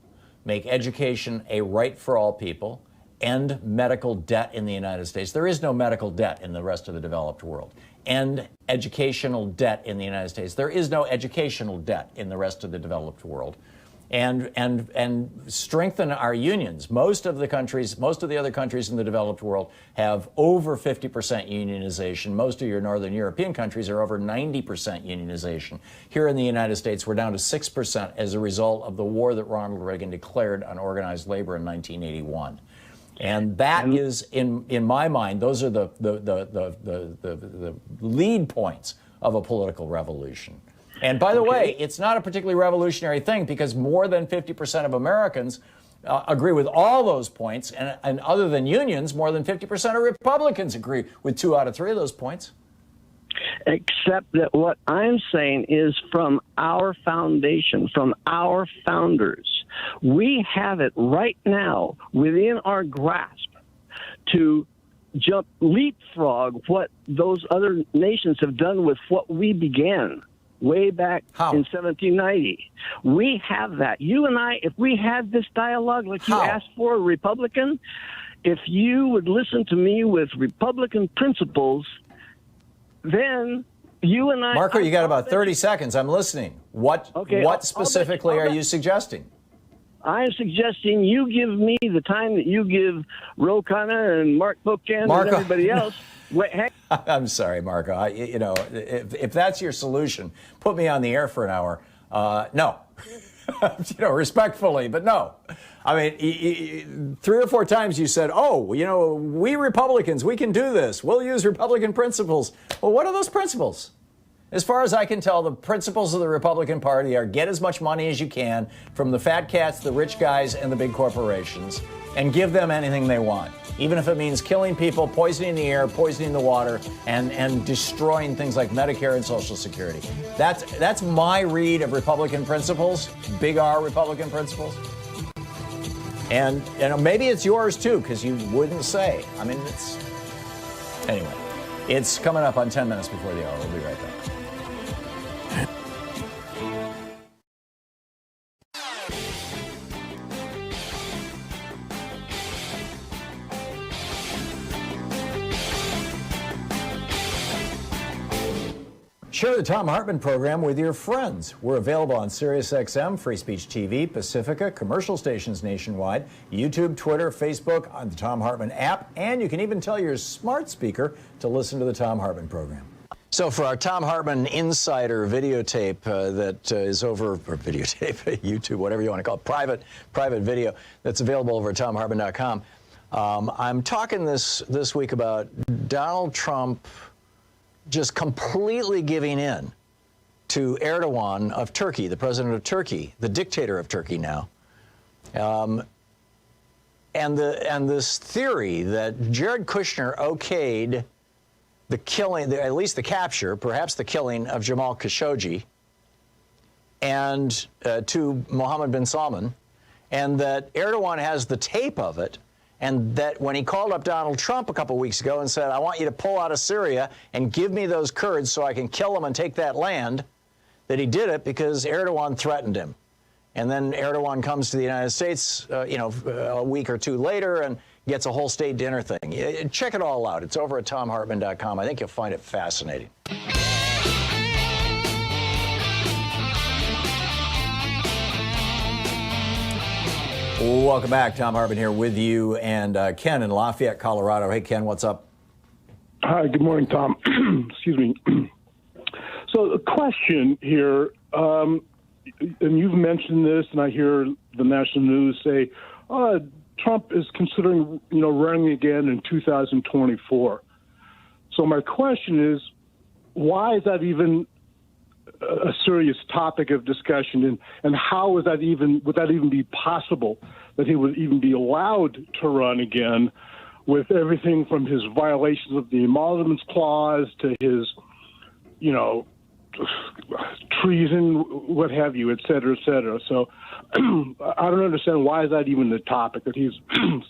make education a right for all people, end medical debt in the United States. There is no medical debt in the rest of the developed world. End educational debt in the United States. There is no educational debt in the rest of the developed world. and strengthen our unions. Most of the other countries in the developed world have over 50% unionization. Most of your Northern European countries are over 90% unionization. Here in the United States, we're down to 6% as a result of the war that Ronald Reagan declared on organized labor in 1981. And that is, in my mind, those are the lead points of a political revolution. And by the way, it's not a particularly revolutionary thing because more than 50% of Americans agree with all those points. And other than unions, more than 50% of Republicans agree with 2 out of 3 of those points. Except that what I'm saying is from our foundation, from our founders, we have it right now within our grasp to leapfrog what those other nations have done with what we began way back in 1790. We have that. You and I, if we had this dialogue like you asked for, a Republican, if you would listen to me with Republican principles, then you and I... Marco, you got about 30 seconds. I'm listening. What specifically are you suggesting? I'm suggesting you give me the time that you give Ro Khanna and Mark Bocan and everybody else. I'm sorry, Marco. If that's your solution, put me on the air for an hour. No. Respectfully, but no. I mean, 3 or 4 times you said, we Republicans, we can do this. We'll use Republican principles. Well, what are those principles? As far as I can tell, the principles of the Republican Party are get as much money as you can from the fat cats, the rich guys, and the big corporations, and give them anything they want, even if it means killing people, poisoning the air, poisoning the water, and destroying things like Medicare and Social Security. That's my read of Republican principles, big R Republican principles. And maybe it's yours too, because you wouldn't say. I mean, anyway, it's coming up on 10 minutes before the hour. We'll be right back. Share the Thom Hartmann Program with your friends. We're available on SiriusXM, Free Speech TV, Pacifica, commercial stations nationwide, YouTube, Twitter, Facebook, on the Thom Hartmann app, and you can even tell your smart speaker to listen to the Thom Hartmann Program. So for our Thom Hartmann Insider videotape that is over, or videotape, YouTube, whatever you want to call it, private video that's available over at ThomHartmann.com, I'm talking this week about Donald Trump just completely giving in to Erdogan of Turkey, the president of Turkey, the dictator of Turkey now, and this theory that Jared Kushner okayed the killing, at least the capture, perhaps the killing of Jamal Khashoggi, and to Mohammed bin Salman, and that Erdogan has the tape of it. And that when he called up Donald Trump a couple weeks ago and said, I want you to pull out of Syria and give me those Kurds so I can kill them and take that land, that he did it because Erdogan threatened him. And then Erdogan comes to the United States, a week or 2 later and gets a whole state dinner thing. Check it all out. It's over at ThomHartmann.com. I think you'll find it fascinating. Welcome back. Thom Hartmann here with you and Ken in Lafayette, Colorado. Hey, Ken, what's up? Hi, good morning, Tom. Excuse me. So a question here, and you've mentioned this, and I hear the national news say, Trump is considering, running again in 2024. So my question is, why is that even a serious topic of discussion, and how is that would that even be possible that he would even be allowed to run again with everything from his violations of the Emoluments Clause to his, treason, what have you, et cetera, et cetera. So I don't understand why is that even the topic that he's,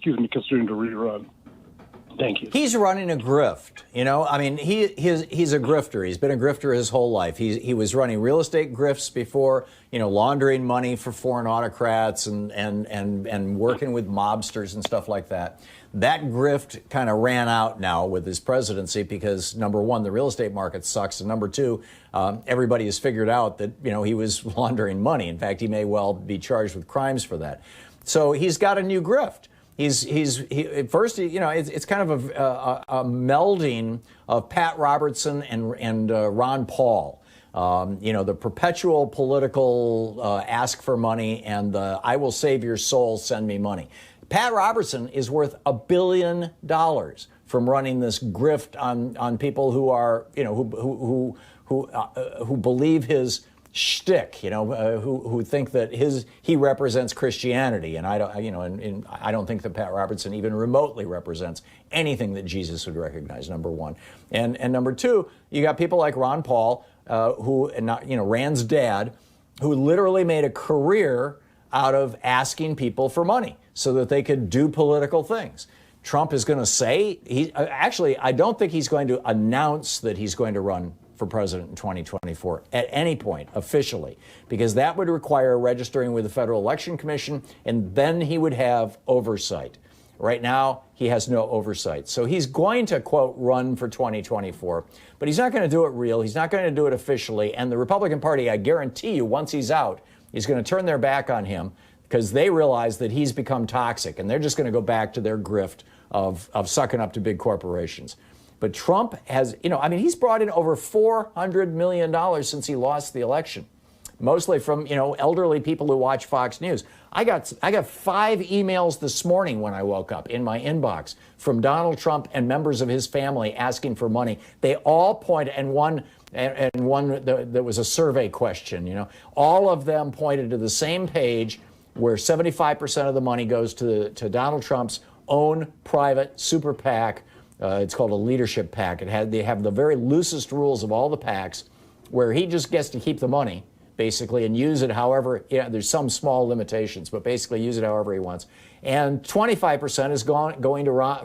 considering to rerun. Thank you. He's running a grift. I mean, he's a grifter. He's been a grifter his whole life. He was running real estate grifts before, laundering money for foreign autocrats and working with mobsters and stuff like that. That grift kind of ran out now with his presidency because, number one, the real estate market sucks, and number two, everybody has figured out that he was laundering money. In fact, he may well be charged with crimes for that. So he's got a new grift. It's kind of a melding of Pat Robertson and Ron Paul. The perpetual political ask for money and the I will save your soul, send me money. Pat Robertson is worth $1 billion from running this grift on people who are who believe his shtick, who think that he represents Christianity, and I don't think that Pat Robertson even remotely represents anything that Jesus would recognize. Number one, and number two, you got people like Ron Paul, Rand's dad, who literally made a career out of asking people for money so that they could do political things. Trump is going to say I don't think he's going to announce that he's going to run for president in 2024 at any point officially, because that would require registering with the Federal Election Commission, and then he would have oversight. Right now, he has no oversight. So he's going to, quote, run for 2024, but he's not going to do it real. He's not going to do it officially. And the Republican Party, I guarantee you, once he's out, is going to turn their back on him because they realize that he's become toxic, and they're just going to go back to their grift of sucking up to big corporations. But Trump has, he's brought in over $400 million since he lost the election, mostly from, elderly people who watch Fox News. I got 5 emails this morning when I woke up in my inbox from Donald Trump and members of his family asking for money. They all point, and one there was a survey question, all of them pointed to the same page where 75% of the money goes to Donald Trump's own private super PAC. It's called a leadership PAC. They have the very loosest rules of all the PACs, where he just gets to keep the money, basically, and use it however, there's some small limitations, but basically use it however he wants. And 25% is going to Romney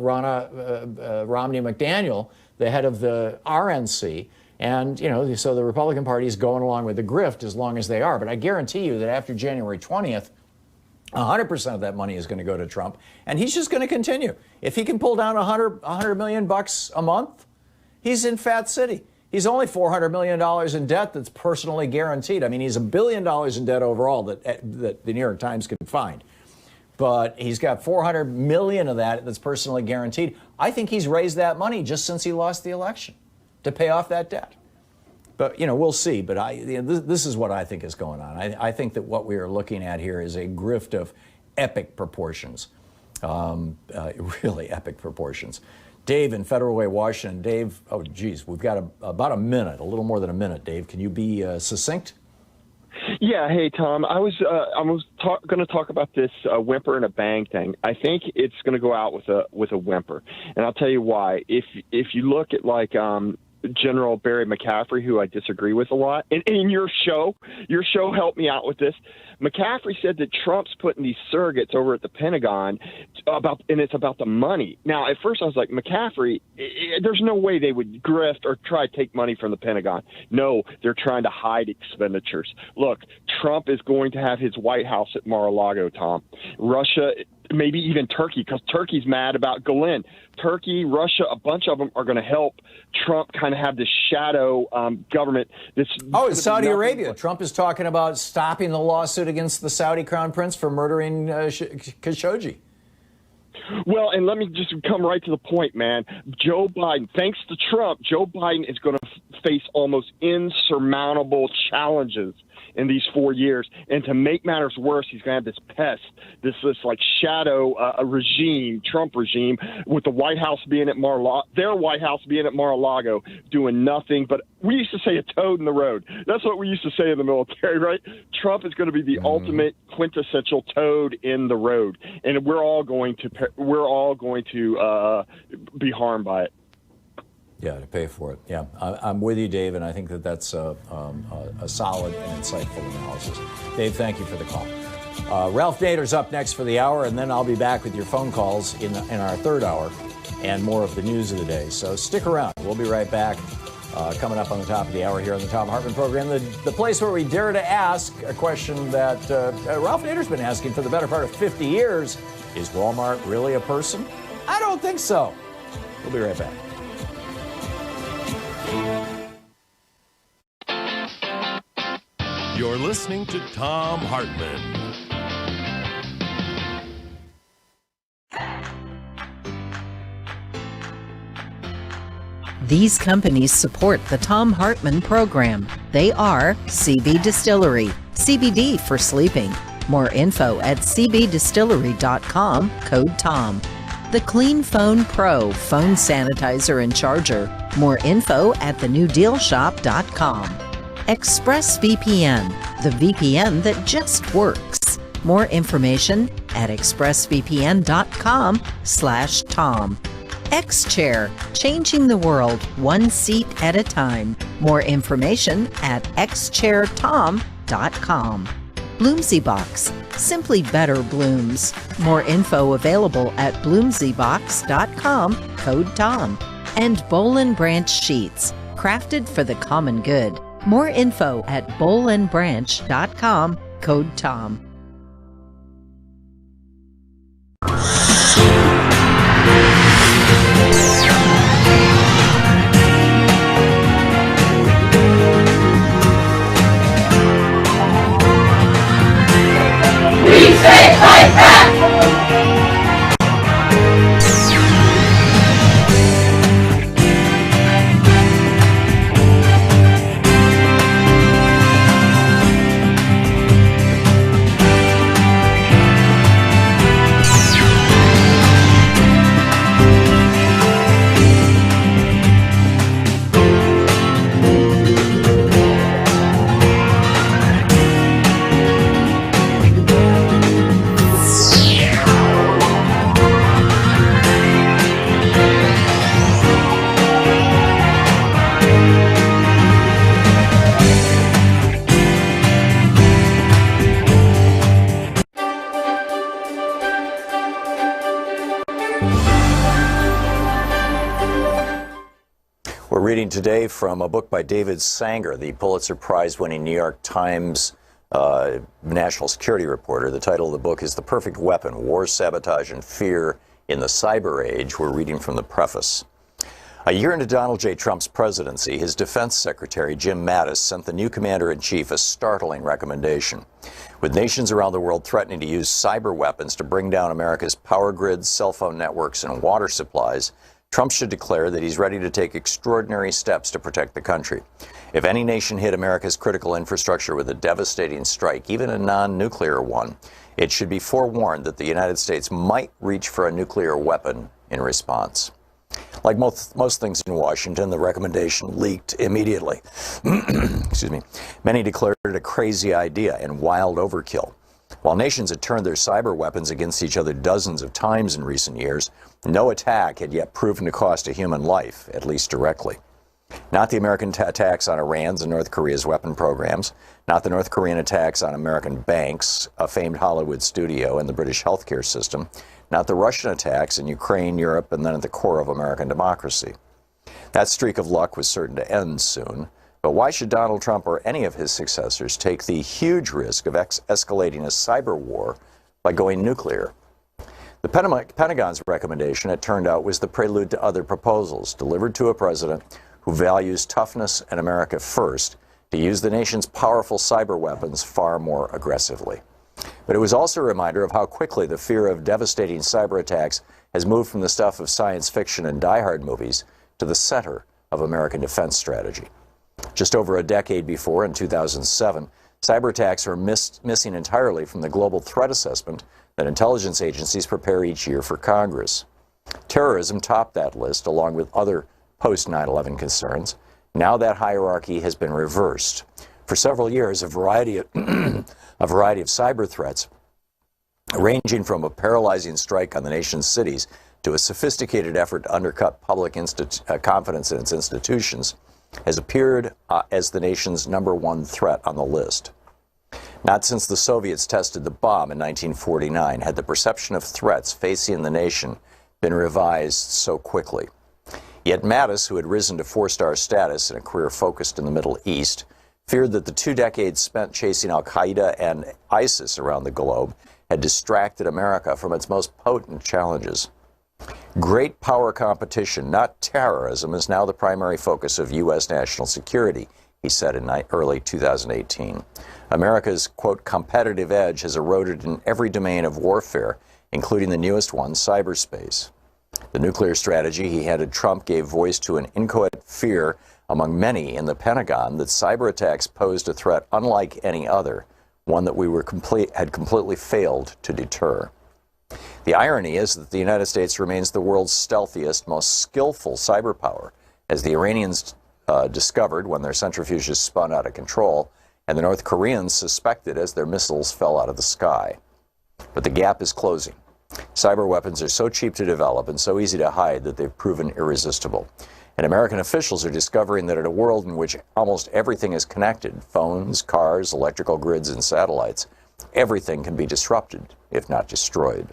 McDaniel, the head of the RNC. And, so the Republican Party is going along with the grift as long as they are. But I guarantee you that after January 20th, 100% of that money is going to go to Trump, and he's just going to continue. If he can pull down $100 million a month, he's in Fat City. He's only $400 million in debt that's personally guaranteed. I mean, he's $1 billion in debt overall that the New York Times can find. But he's got $400 million of that that's personally guaranteed. I think he's raised that money just since he lost the election to pay off that debt. But, we'll see. But this is what I think is going on. I think that what we are looking at here is a grift of epic proportions, really epic proportions. Dave in Federal Way, Washington. Dave, oh, geez, we've got about a minute, a little more than a minute, Dave. Can you be succinct? Yeah. Hey, Tom, I was going to talk about this whimper and a bang thing. I think it's going to go out with a whimper. And I'll tell you why. If you look at General Barry McCaffrey, who I disagree with a lot, and in your show helped me out with this. McCaffrey said that Trump's putting these surrogates over at the Pentagon and it's about the money. Now, at first I was like, McCaffrey, there's no way they would grift or try to take money from the Pentagon. No, they're trying to hide expenditures. Look, Trump is going to have his White House at Mar-a-Lago, Tom. Russia, maybe even Turkey, because Turkey's mad about Gulen. Turkey, Russia, a bunch of them are going to help Trump kind of have this shadow government. It's Saudi Arabia. Trump is talking about stopping the lawsuit against the Saudi crown prince for murdering Khashoggi. Well, and let me just come right to the point, man. Joe Biden, thanks to Trump, Joe Biden is going to face almost insurmountable challenges in these 4 years. And to make matters worse, he's going to have this pest, this shadow regime, Trump regime, with the White House being at their White House being at Mar-a-Lago, doing nothing but, we used to say, a toad in the road. That's what we used to say in the military, right? Trump is going to be the ultimate quintessential toad in the road, and we're all going to be harmed by it. Yeah, to pay for it. Yeah, I'm with you, Dave, and I think that that's a solid and insightful analysis. Dave, thank you for the call. Ralph Nader's up next for the hour, and then I'll be back with your phone calls in our third hour. and more of the news of the day. So stick around. We'll be right back. Coming up on the top of the hour here on the Thom Hartmann Program, the place where we dare to ask a question that Ralph Nader's been asking for the better part of 50 years. Is Walmart really a person? I don't think so. We'll be right back. You're listening to Thom Hartmann. These companies support the Thom Hartmann Program. They are CB Distillery, CBD for sleeping. More info at cbdistillery.com, code TOM. The Clean Phone Pro phone sanitizer and charger. More info at thenewdealshop.com. ExpressVPN, the VPN that just works. More information at expressvpn.com/Tom. X-Chair, changing the world one seat at a time. More information at xchairtom.com. Bloomsy Box, simply better blooms. More info available at bloomsybox.com, code TOM. And Boll & Branch Sheets, crafted for the common good. More info at bollandbranch.com, code TOM. We're reading today from a book by David Sanger, the Pulitzer Prize-winning New York Times national security reporter. The title of the book is The Perfect Weapon, War, Sabotage, and Fear in the Cyber Age. We're reading from the preface. A year into Donald J. Trump's presidency, his defense secretary, Jim Mattis, sent the new commander-in-chief a startling recommendation. With nations around the world threatening to use cyber weapons to bring down America's power grids, cell phone networks, and water supplies, Trump should declare that he's ready to take extraordinary steps to protect the country. If any nation hit America's critical infrastructure with a devastating strike, even a non-nuclear one, it should be forewarned that the United States might reach for a nuclear weapon in response. Like most things in Washington, the recommendation leaked immediately. Excuse me. Many declared it a crazy idea and wild overkill. While nations had turned their cyber weapons against each other dozens of times in recent years, no attack had yet proven to cost a human life, at least directly. Not the American attacks on Iran's and North Korea's weapon programs, not the North Korean attacks on American banks, a famed Hollywood studio, and the British healthcare system, not the Russian attacks in Ukraine, Europe, and then at the core of American democracy. That streak of luck was certain to end soon. But why should Donald Trump or any of his successors take the huge risk of escalating a cyber war by going nuclear? The Pentagon's recommendation, it turned out, was the prelude to other proposals delivered to a president who values toughness and America first to use the nation's powerful cyber weapons far more aggressively. But it was also a reminder of how quickly the fear of devastating cyber attacks has moved from the stuff of science fiction and die-hard movies to the center of American defense strategy. Just over a decade before, in 2007, cyber attacks were missing entirely from the global threat assessment that intelligence agencies prepare each year for Congress. Terrorism topped that list, along with other post-9/11 concerns. Now that hierarchy has been reversed. For several years, a variety of cyber threats, ranging from a paralyzing strike on the nation's cities to a sophisticated effort to undercut public confidence in its institutions, has appeared as the nation's #1 threat on the list. Not since the Soviets tested the bomb in 1949 had the perception of threats facing the nation been revised so quickly. Yet Mattis, who had risen to 4-star status in a career focused in the Middle East, feared that the 2 decades spent chasing al-Qaeda and ISIS around the globe had distracted America from its most potent challenges. Great power competition, not terrorism, is now the primary focus of U.S. national security, he said in early 2018. America's, quote, competitive edge has eroded in every domain of warfare, including the newest one, cyberspace. The nuclear strategy he handed Trump gave voice to an inchoate fear among many in the Pentagon that cyber attacks posed a threat unlike any other, one that we had completely failed to deter. The irony is that the United States remains the world's stealthiest, most skillful cyber power, as the Iranians discovered when their centrifuges spun out of control, and the North Koreans suspected as their missiles fell out of the sky. But the gap is closing. Cyber weapons are so cheap to develop and so easy to hide that they've proven irresistible. And American officials are discovering that in a world in which almost everything is connected, phones, cars, electrical grids, and satellites, everything can be disrupted, if not destroyed.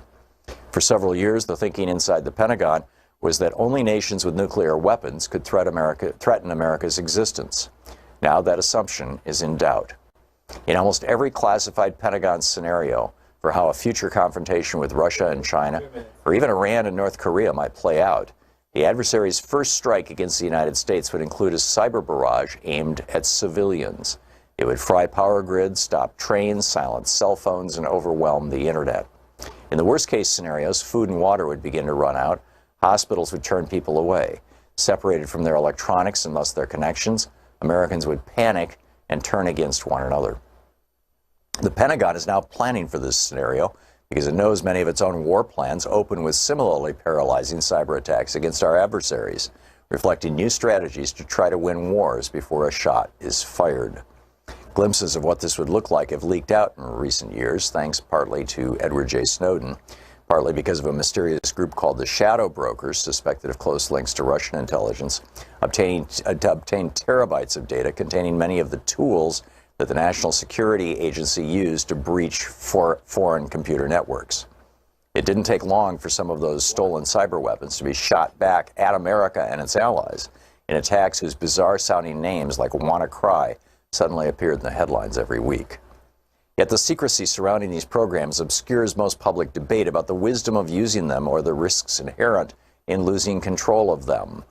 For several years, the thinking inside the Pentagon was that only nations with nuclear weapons could threaten America's existence. Now that assumption is in doubt. In almost every classified Pentagon scenario for how a future confrontation with Russia and China, or even Iran and North Korea might play out, the adversary's first strike against the United States would include a cyber barrage aimed at civilians. It would fry power grids, stop trains, silence cell phones, and overwhelm the internet. In the worst-case scenarios, food and water would begin to run out. Hospitals would turn people away. Separated from their electronics and thus their connections, Americans would panic and turn against one another. The Pentagon is now planning for this scenario because it knows many of its own war plans open with similarly paralyzing cyber attacks against our adversaries, reflecting new strategies to try to win wars before a shot is fired. Glimpses of what this would look like have leaked out in recent years, thanks partly to Edward J. Snowden, partly because of a mysterious group called the Shadow Brokers, suspected of close links to Russian intelligence, obtained terabytes of data containing many of the tools that the National Security Agency used to breach foreign computer networks. It didn't take long for some of those stolen cyber weapons to be shot back at America and its allies in attacks whose bizarre-sounding names, like WannaCry, suddenly appeared in the headlines every week. Yet the secrecy surrounding these programs obscures most public debate about the wisdom of using them or the risks inherent in losing control of them.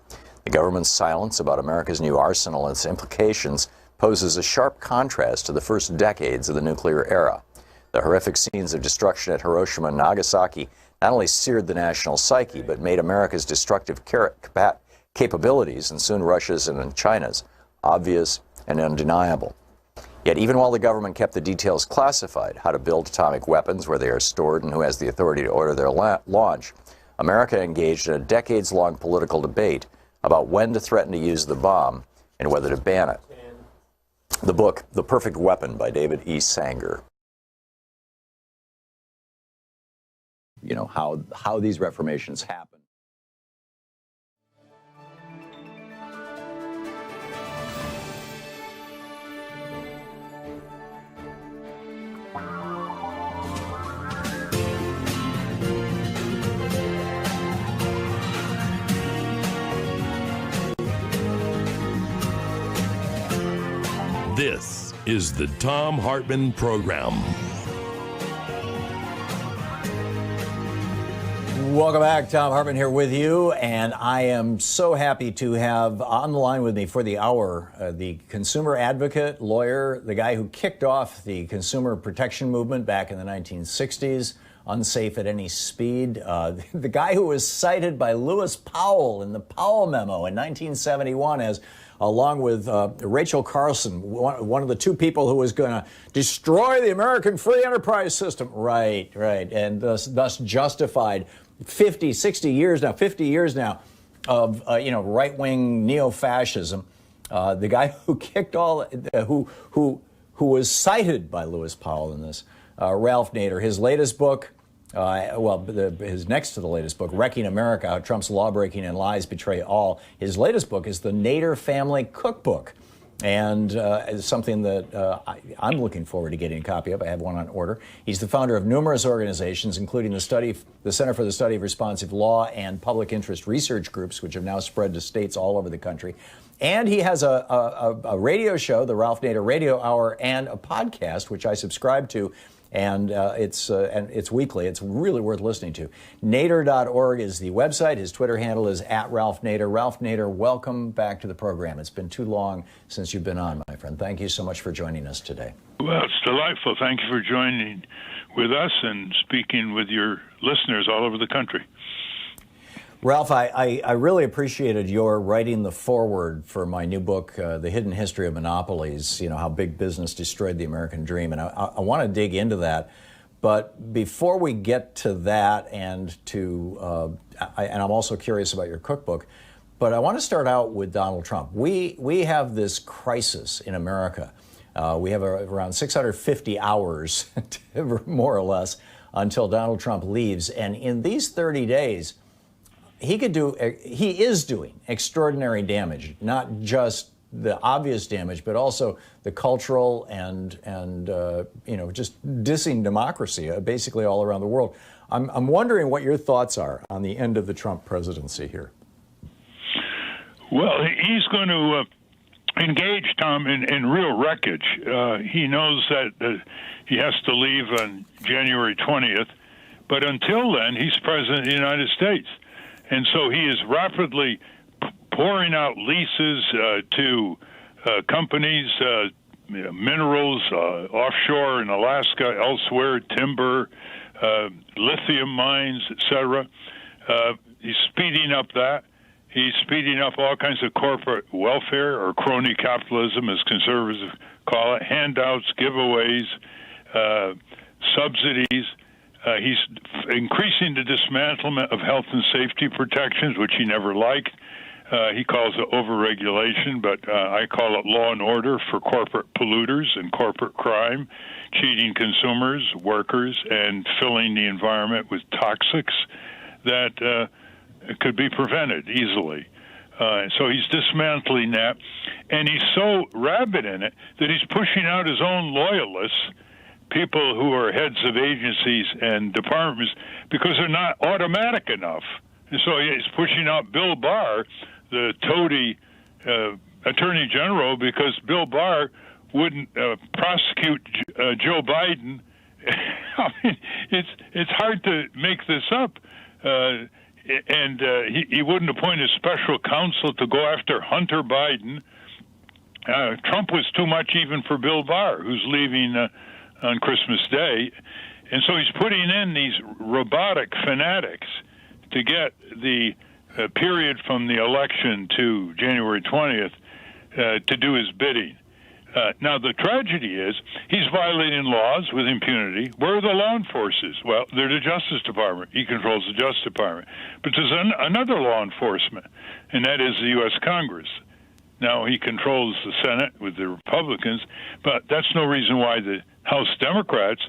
The government's silence about America's new arsenal and its implications poses a sharp contrast to the first decades of the nuclear era. The horrific scenes of destruction at Hiroshima and Nagasaki not only seared the national psyche, but made America's destructive capabilities, and soon Russia's and China's, obvious and undeniable. Yet even while the government kept the details classified, how to build atomic weapons, where they are stored, and who has the authority to order their launch, America engaged in a decades-long political debate about when to threaten to use the bomb and whether to ban it. The book, The Perfect Weapon by David E. Sanger. You know, how these reformations happen. This is the Thom Hartmann Program. Welcome back. Thom Hartmann here with you, and I am so happy to have on the line with me for the hour the consumer advocate, lawyer, the guy who kicked off the consumer protection movement back in the 1960s, unsafe at any speed, the guy who was cited by Lewis Powell in the Powell Memo in 1971 as, along with Rachel Carson, one of the two people who was going to destroy the American free enterprise system. Right, and thus justified 50 years now of right-wing neo-fascism. The guy who kicked who was cited by Lewis Powell in this, Ralph Nader. His latest book, his next to the latest book, Wrecking America, How Trump's Lawbreaking and Lies Betray All. His latest book is the Nader Family Cookbook. and it's something that I'm looking forward to getting a copy of. I have one on order. He's the founder of numerous organizations, including the Center for the Study of Responsive Law and public interest research groups, which have now spread to states all over the country. And he has a radio show, the Ralph Nader Radio Hour, and a podcast, which I subscribe to. And it's weekly. It's really worth listening to. Nader.org is the website. His Twitter handle is @RalphNader. Ralph Nader, welcome back to the program. It's been too long since you've been on, my friend. Thank you so much for joining us today. Well, it's delightful. Thank you for joining with us and speaking with your listeners all over the country. Ralph, I really appreciated your writing the foreword for my new book, The Hidden History of Monopolies, how big business destroyed the American dream. And I want to dig into that. But before we get to that, and I'm also curious about your cookbook, but I want to start out with Donald Trump. We have this crisis in America. We have around 650 hours, more or less, until Donald Trump leaves. And in these 30 days, he is doing extraordinary damage, not just the obvious damage, but also the cultural and just dissing democracy, basically all around the world. I'm wondering what your thoughts are on the end of the Trump presidency here. Well, he's going to engage, Tom, in real wreckage. He knows that he has to leave on January 20th, but until then, he's president of the United States. And so he is rapidly pouring out leases to companies, minerals, offshore in Alaska, elsewhere, timber, lithium mines, etc. He's speeding up that. He's speeding up all kinds of corporate welfare, or crony capitalism, as conservatives call it, handouts, giveaways, subsidies. He's increasing the dismantlement of health and safety protections, which he never liked. He calls it overregulation, but I call it law and order for corporate polluters and corporate crime, cheating consumers, workers, and filling the environment with toxics that could be prevented easily. So he's dismantling that, and he's so rabid in it that he's pushing out his own loyalists, people who are heads of agencies and departments, because they're not automatic enough. And so he's pushing out Bill Barr, the toady attorney general, because Bill Barr wouldn't prosecute Joe Biden. I mean, it's hard to make this up. And he wouldn't appoint a special counsel to go after Hunter Biden. Trump was too much even for Bill Barr, who's leaving on Christmas Day. And so he's putting in these robotic fanatics to get the period from the election to January 20th to do his bidding. Now, the tragedy is he's violating laws with impunity. Where are the law enforcers? Well, they're the Justice Department. He controls the Justice Department. But there's another law enforcement, and that is the U.S. Congress. Now, he controls the Senate with the Republicans, but that's no reason why the House Democrats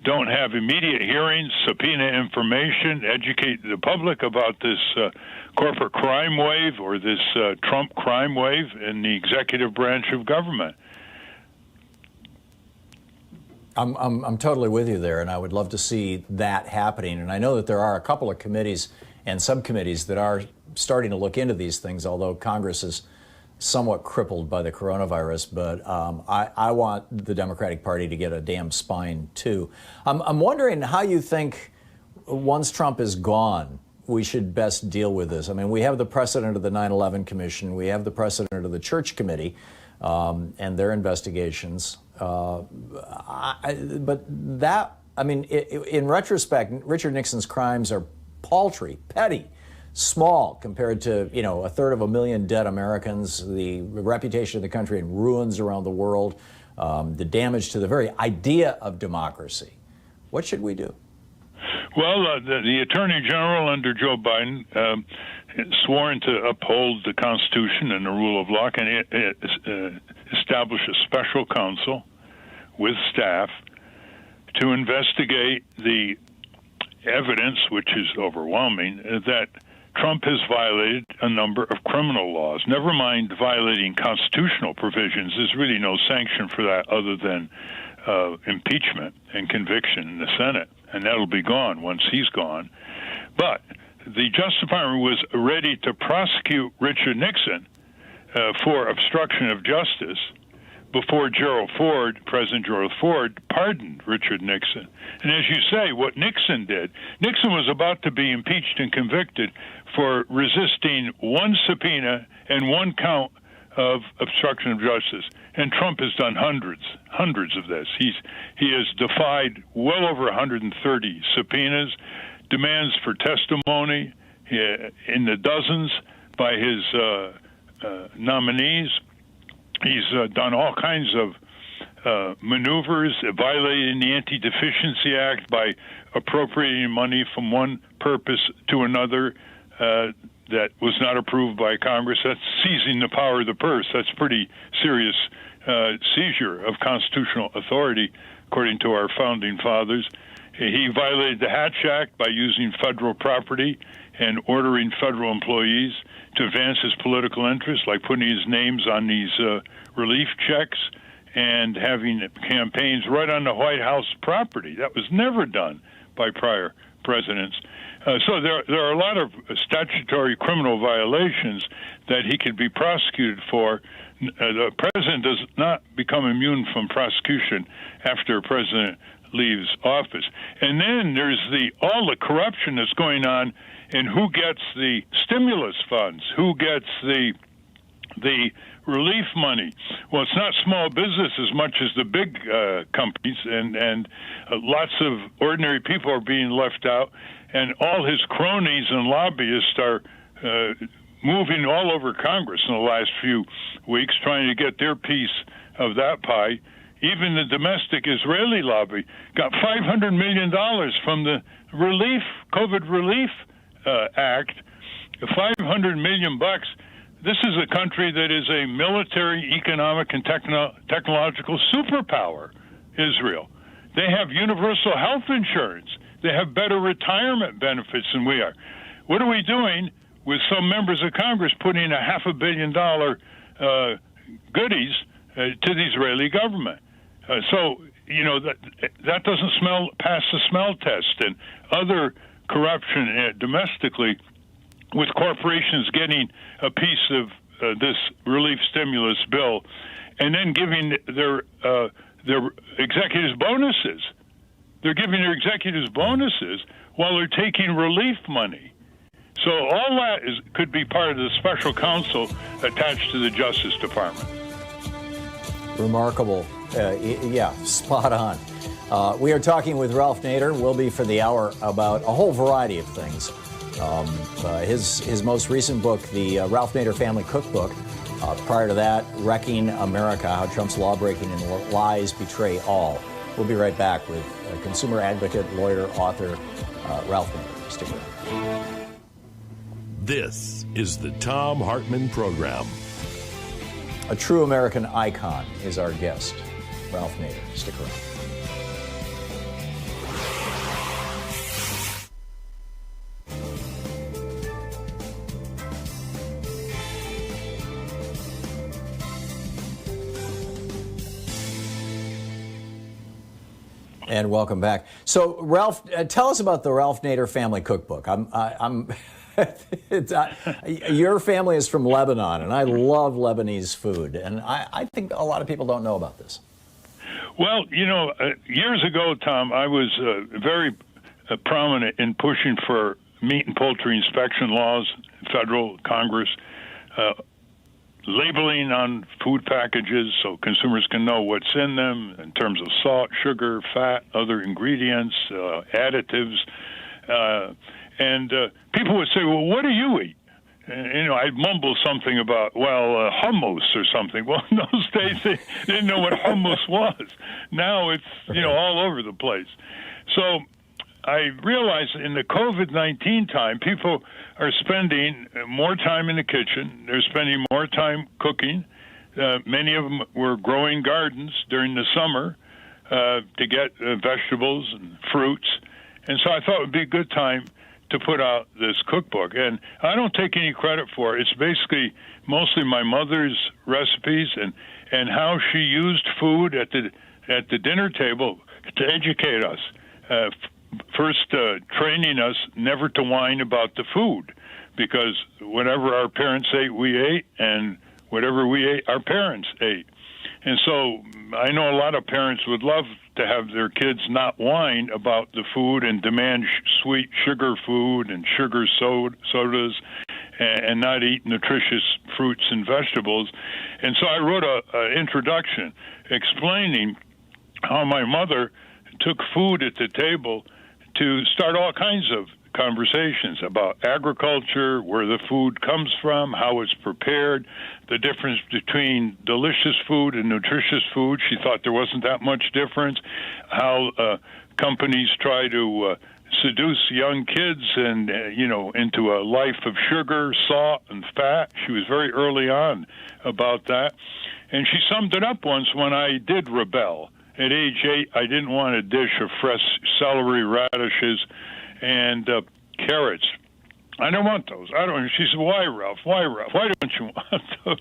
don't have immediate hearings, subpoena information, educate the public about this corporate crime wave or this Trump crime wave in the executive branch of government. I'm totally with you there, and I would love to see that happening. And I know that there are a couple of committees and subcommittees that are starting to look into these things, although Congress is somewhat crippled by the coronavirus. But I want the Democratic Party to get a damn spine, too. I'm wondering how you think, once Trump is gone, we should best deal with this. I mean, we have the precedent of the 9/11 Commission. We have the precedent of the Church Committee and their investigations. But that, I mean, in retrospect, Richard Nixon's crimes are paltry, petty, small compared to, 1/3 dead Americans, the reputation of the country in ruins around the world, the damage to the very idea of democracy. What should we do? Well, the Attorney General under Joe Biden sworn to uphold the Constitution and the rule of law, and establish a special counsel with staff to investigate the evidence, which is overwhelming, that Trump has violated a number of criminal laws. Never mind violating constitutional provisions. There's really no sanction for that other than impeachment and conviction in the Senate, and that'll be gone once he's gone. But the Justice Department was ready to prosecute Richard Nixon for obstruction of justice before President Gerald Ford, pardoned Richard Nixon. And as you say, what Nixon did, Nixon was about to be impeached and convicted for resisting one subpoena and one count of obstruction of justice. And Trump has done hundreds of this. He has defied well over 130 subpoenas, demands for testimony in the dozens by his nominees. He's done all kinds of maneuvers, violating the Anti-Deficiency Act by appropriating money from one purpose to another that was not approved by Congress. That's seizing the power of the purse. That's pretty serious seizure of constitutional authority, according to our founding fathers. He violated the Hatch Act by using federal property and ordering federal employees to advance his political interests, like putting his names on these relief checks and having campaigns right on the White House property. That was never done by prior presidents. So there are a lot of statutory criminal violations that he could be prosecuted for. The president does not become immune from prosecution after a president leaves office. And then there's all the corruption that's going on in who gets the stimulus funds, who gets the relief money. Well, it's not small business as much as the big companies, and lots of ordinary people are being left out, and all his cronies and lobbyists are moving all over Congress in the last few weeks, trying to get their piece of that pie. Even the domestic Israeli lobby got $500 million from the COVID relief act, $500 million bucks. This is a country that is a military, economic, and technological superpower, Israel. They have universal health insurance. They have better retirement benefits than we are. What are we doing with some members of Congress putting a $500 million goodies to the Israeli government? So, that doesn't pass the smell test, and other corruption domestically, with corporations getting a piece of this relief stimulus bill, and then giving their executives bonuses. They're giving their executives bonuses while they're taking relief money. So all that could be part of the special counsel attached to the Justice Department. Remarkable. Yeah, spot on. We are talking with Ralph Nader. We'll be for the hour about a whole variety of things. His most recent book, the Ralph Nader Family Cookbook. Prior to that, Wrecking America, How Trump's Lawbreaking and Lies Betray All. We'll be right back with consumer advocate, lawyer, author Ralph Nader. Stick around. This is the Thom Hartmann Program. A true American icon is our guest, Ralph Nader. Stick around. And welcome back. So, Ralph, tell us about the Ralph Nader Family Cookbook. Your family is from Lebanon, and I love Lebanese food, and I think a lot of people don't know about this. Well, years ago, Tom, I was very prominent in pushing for meat and poultry inspection laws, federal, Congress, labeling on food packages so consumers can know what's in them in terms of salt, sugar, fat, other ingredients, additives. And people would say, well, what do you eat? And, I'd mumble something about, hummus or something. Well, in those days, they didn't know what hummus was. Now it's, all over the place. So I realized in the COVID-19 time, people are spending more time in the kitchen. They're spending more time cooking. Many of them were growing gardens during the summer to get vegetables and fruits. And so I thought it would be a good time to put out this cookbook. And I don't take any credit for it. It's basically mostly my mother's recipes and how she used food at the dinner table to educate us. First, training us never to whine about the food, because whatever our parents ate, we ate, and whatever we ate, our parents ate. And so I know a lot of parents would love to have their kids not whine about the food and demand sweet sugar food and sugar sodas and not eat nutritious fruits and vegetables. And so I wrote an introduction explaining how my mother took food at the table to start all kinds of conversations about agriculture, where the food comes from, how it's prepared, the difference between delicious food and nutritious food. She thought there wasn't that much difference. How companies try to seduce young kids and into a life of sugar, salt, and fat. She was very early on about that. And she summed it up once when I did rebel. At age 8, I didn't want a dish of fresh celery, radishes, and carrots. I don't want those. I don't. She said, "Why, Ralph? Why, Ralph? Why don't you want those?"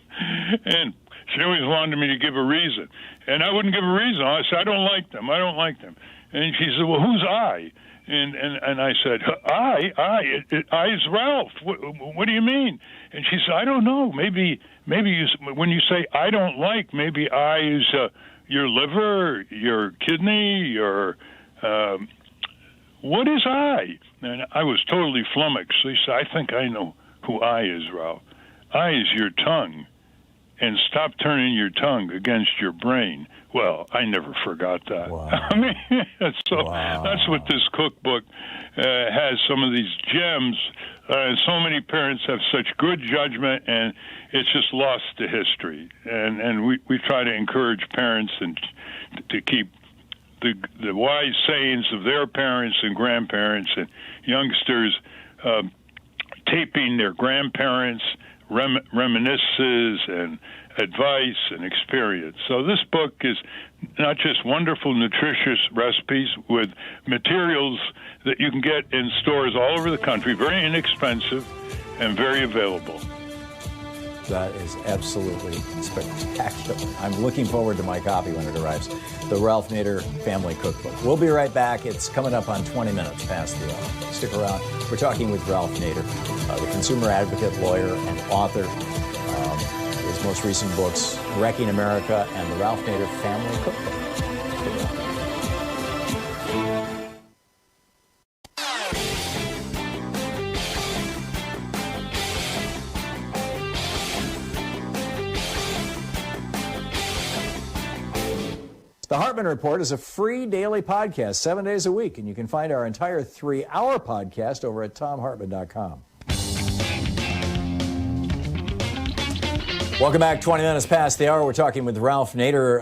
And she always wanted me to give a reason, and I wouldn't give a reason. I said, "I don't like them. I don't like them." And she said, "Well, who's I?" And I said, I is Ralph. What do you mean? And she said, "I don't know. Maybe you, when you say I don't like, maybe I is your liver, your kidney, your what is I?" And I was totally flummoxed. So he said, "I think I know who I is, Ralph. I is your tongue, and stop turning your tongue against your brain." Well, I never forgot that. Wow. I mean, that's what this cookbook has, some of these gems. So many parents have such good judgment, and it's just lost to history. And we try to encourage parents and to keep the wise sayings of their parents and grandparents, and youngsters taping their grandparents' reminiscences and advice and experience. So this book is not just wonderful, nutritious recipes with materials that you can get in stores all over the country, very inexpensive and very available. That is absolutely spectacular. I'm looking forward to my copy when it arrives. The Ralph Nader Family Cookbook. We'll be right back. It's coming up on 20 minutes past the hour. Stick around. We're talking with Ralph Nader, the consumer advocate, lawyer, and author. His most recent books, Wrecking America and the Ralph Nader Family Cookbook. The Hartmann Report is a free daily podcast, 7 days a week, and you can find our entire 3-hour podcast over at thomhartmann.com. Welcome back. 20 minutes past the hour. We're talking with Ralph Nader.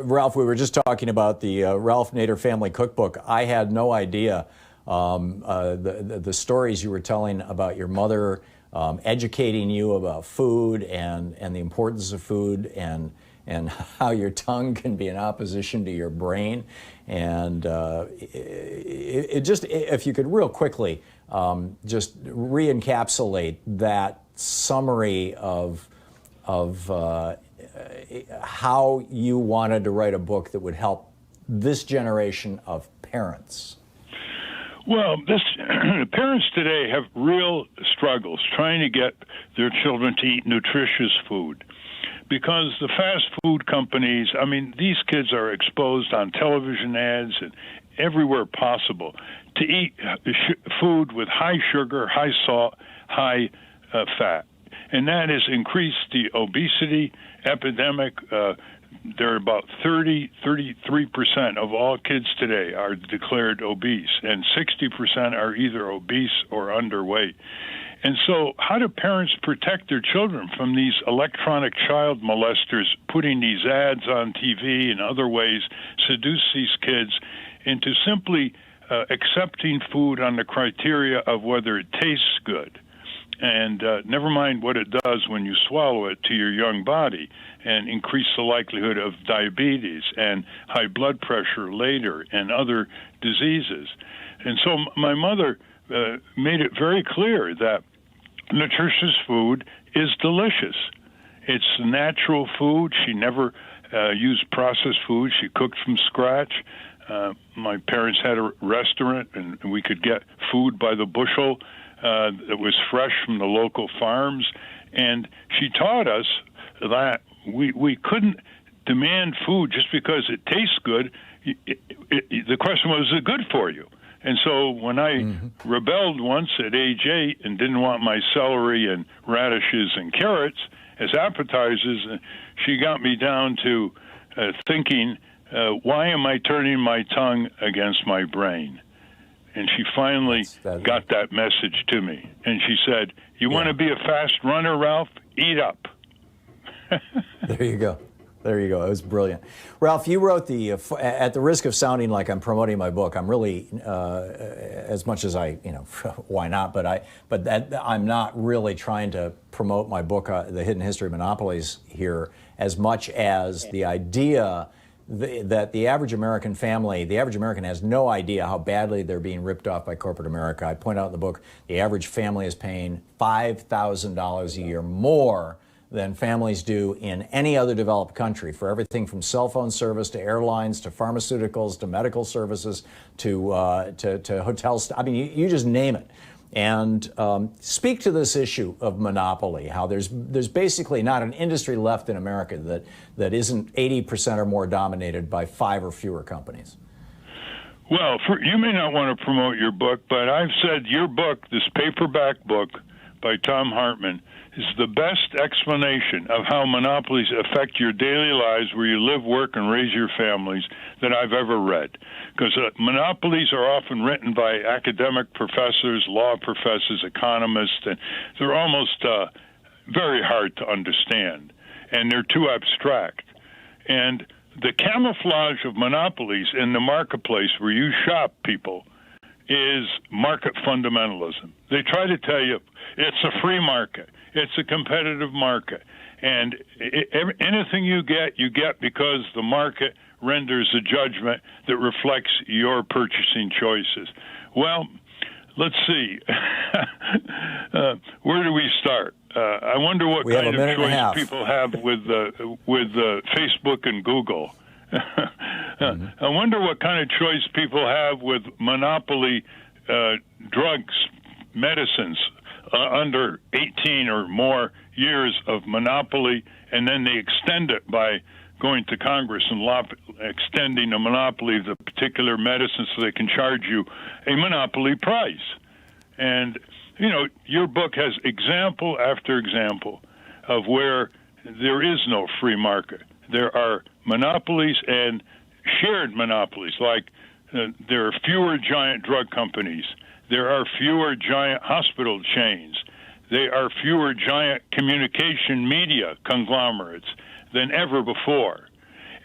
Ralph, we were just talking about the Ralph Nader Family Cookbook. I had no idea the stories you were telling about your mother educating you about food and the importance of food and how your tongue can be in opposition to your brain. And it just, if you could real quickly just re-encapsulate that summary of how you wanted to write a book that would help this generation of parents. Well, parents today have real struggles trying to get their children to eat nutritious food, because the fast food companies, I mean, these kids are exposed on television ads and everywhere possible to eat food with high sugar, high salt, high fat. And that has increased the obesity epidemic. There are about 33% of all kids today are declared obese, and 60% are either obese or underweight. And so how do parents protect their children from these electronic child molesters putting these ads on TV and other ways, seduce these kids into simply accepting food on the criteria of whether it tastes good? And never mind what it does when you swallow it to your young body, and increase the likelihood of diabetes and high blood pressure later and other diseases. And so my mother made it very clear that nutritious food is delicious. It's natural food. She never used processed food. She cooked from scratch. My parents had a restaurant, and we could get food by the bushel that was fresh from the local farms. And she taught us that we couldn't demand food just because it tastes good. The question was, is it good for you? And so when I rebelled once at age 8 and didn't want my celery and radishes and carrots as appetizers, she got me down to thinking, why am I turning my tongue against my brain? And she finally got that message to me. And she said, you want to be a fast runner, Ralph? Eat up. There you go. There you go. It was brilliant. Ralph, you wrote at the risk of sounding like I'm promoting my book, I'm really, as much as why not? But I'm not really trying to promote my book, The Hidden History of Monopolies, here, as much as the idea that the average American family, the average American has no idea how badly they're being ripped off by corporate America. I point out in the book, the average family is paying $5,000 a year more than families do in any other developed country for everything from cell phone service to airlines to pharmaceuticals to medical services to hotels. I mean, you just name it. And speak to this issue of monopoly, how there's basically not an industry left in America that isn't 80% or more dominated by 5 or fewer companies. Well, you may not want to promote your book, but I've said your book, this paperback book by Thom Hartmann, is the best explanation of how monopolies affect your daily lives where you live, work, and raise your families that I've ever read. Because monopolies are often written by academic professors, law professors, economists, and they're almost very hard to understand, and they're too abstract. And the camouflage of monopolies in the marketplace where you shop, people, is market fundamentalism. They try to tell you it's a free market. It's a competitive market. And anything you get because the market renders a judgment that reflects your purchasing choices. Well, let's see. Where do we start? I wonder what kind of choice people have with Facebook and Google. I wonder what kind of choice people have with monopoly drugs, medicines, under 18 or more years of monopoly, and then they extend it by going to Congress and extending a monopoly of the particular medicine so they can charge you a monopoly price. And, your book has example after example of where there is no free market. There are monopolies and shared monopolies, like there are fewer giant drug companies. There are fewer giant hospital chains. There are fewer giant communication media conglomerates than ever before.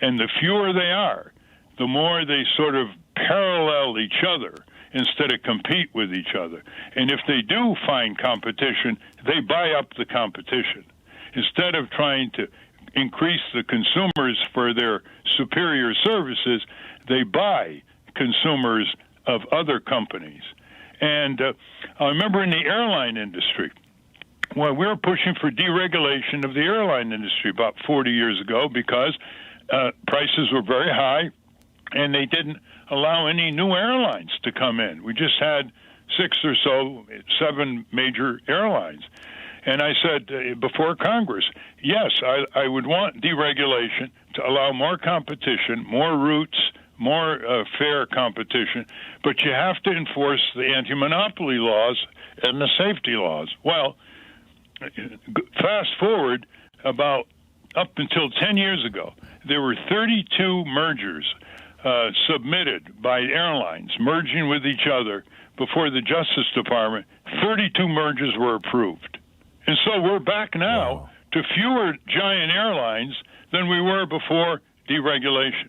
And the fewer they are, the more they sort of parallel each other instead of compete with each other. And if they do find competition, they buy up the competition. Instead of trying to increase the consumers for their superior services, they buy consumers of other companies. And I remember in the airline industry, when we were pushing for deregulation of the airline industry about 40 years ago because prices were very high and they didn't allow any new airlines to come in. We just had 7 major airlines. And I said before Congress, yes, I would want deregulation to allow more competition, more routes, more fair competition, but you have to enforce the anti-monopoly laws and the safety laws. Well, fast forward about up until 10 years ago, there were 32 mergers submitted by airlines, merging with each other before the Justice Department. 32 mergers were approved. And so we're back now to fewer giant airlines than we were before deregulation.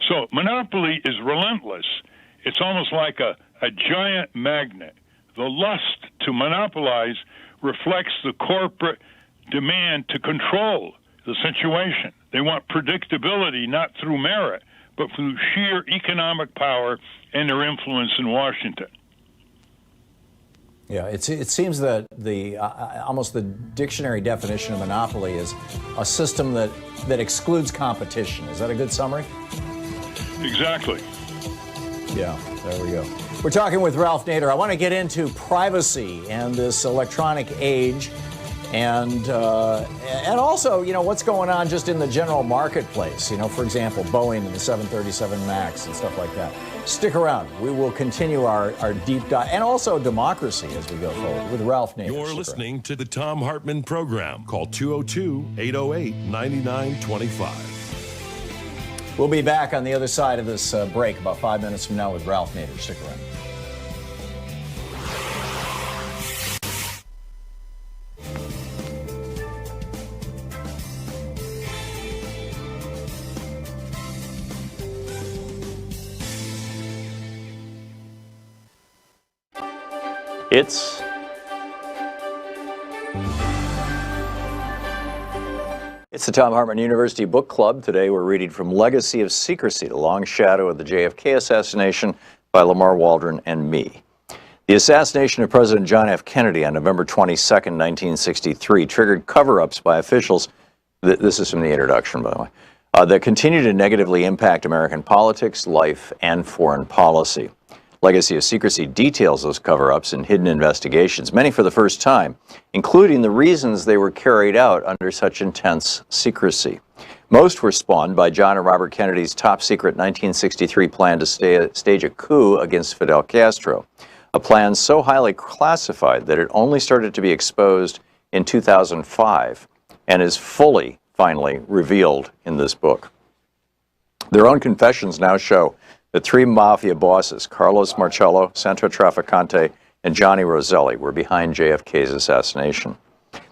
So monopoly is relentless. It's almost like a giant magnet. The lust to monopolize reflects the corporate demand to control the situation. They want predictability, not through merit, but through sheer economic power and their influence in Washington. Yeah, it seems that the almost the dictionary definition of monopoly is a system that excludes competition. Is that a good summary? Exactly. Yeah, there we go. We're talking with Ralph Nader. I want to get into privacy and this electronic age, and also, you know, what's going on just in the general marketplace. You know, for example, Boeing and the 737 MAX and stuff like that. Stick around. We will continue our deep dive, and also democracy as we go forward with Ralph Nader. You're listening to the Thom Hartmann Program. Call 202-808-9925. We'll be back on the other side of this break about 5 minutes from now with Ralph Nader. Stick around. It's the Thom Hartmann University Book Club. Today we're reading from Legacy of Secrecy, The Long Shadow of the JFK Assassination by Lamar Waldron and me. The assassination of President John F. Kennedy on November 22, 1963 triggered cover-ups by officials, this is from the introduction, by the way, that continue to negatively impact American politics, life, and foreign policy. Legacy of Secrecy details those cover-ups and hidden investigations, many for the first time, including the reasons they were carried out under such intense secrecy. Most were spawned by John and Robert Kennedy's top-secret 1963 plan to stage a coup against Fidel Castro, a plan so highly classified that it only started to be exposed in 2005 and is finally revealed in this book. Their own confessions now show the three mafia bosses, Carlos Marcello, Santo Trafficante, and Johnny Roselli, were behind JFK's assassination.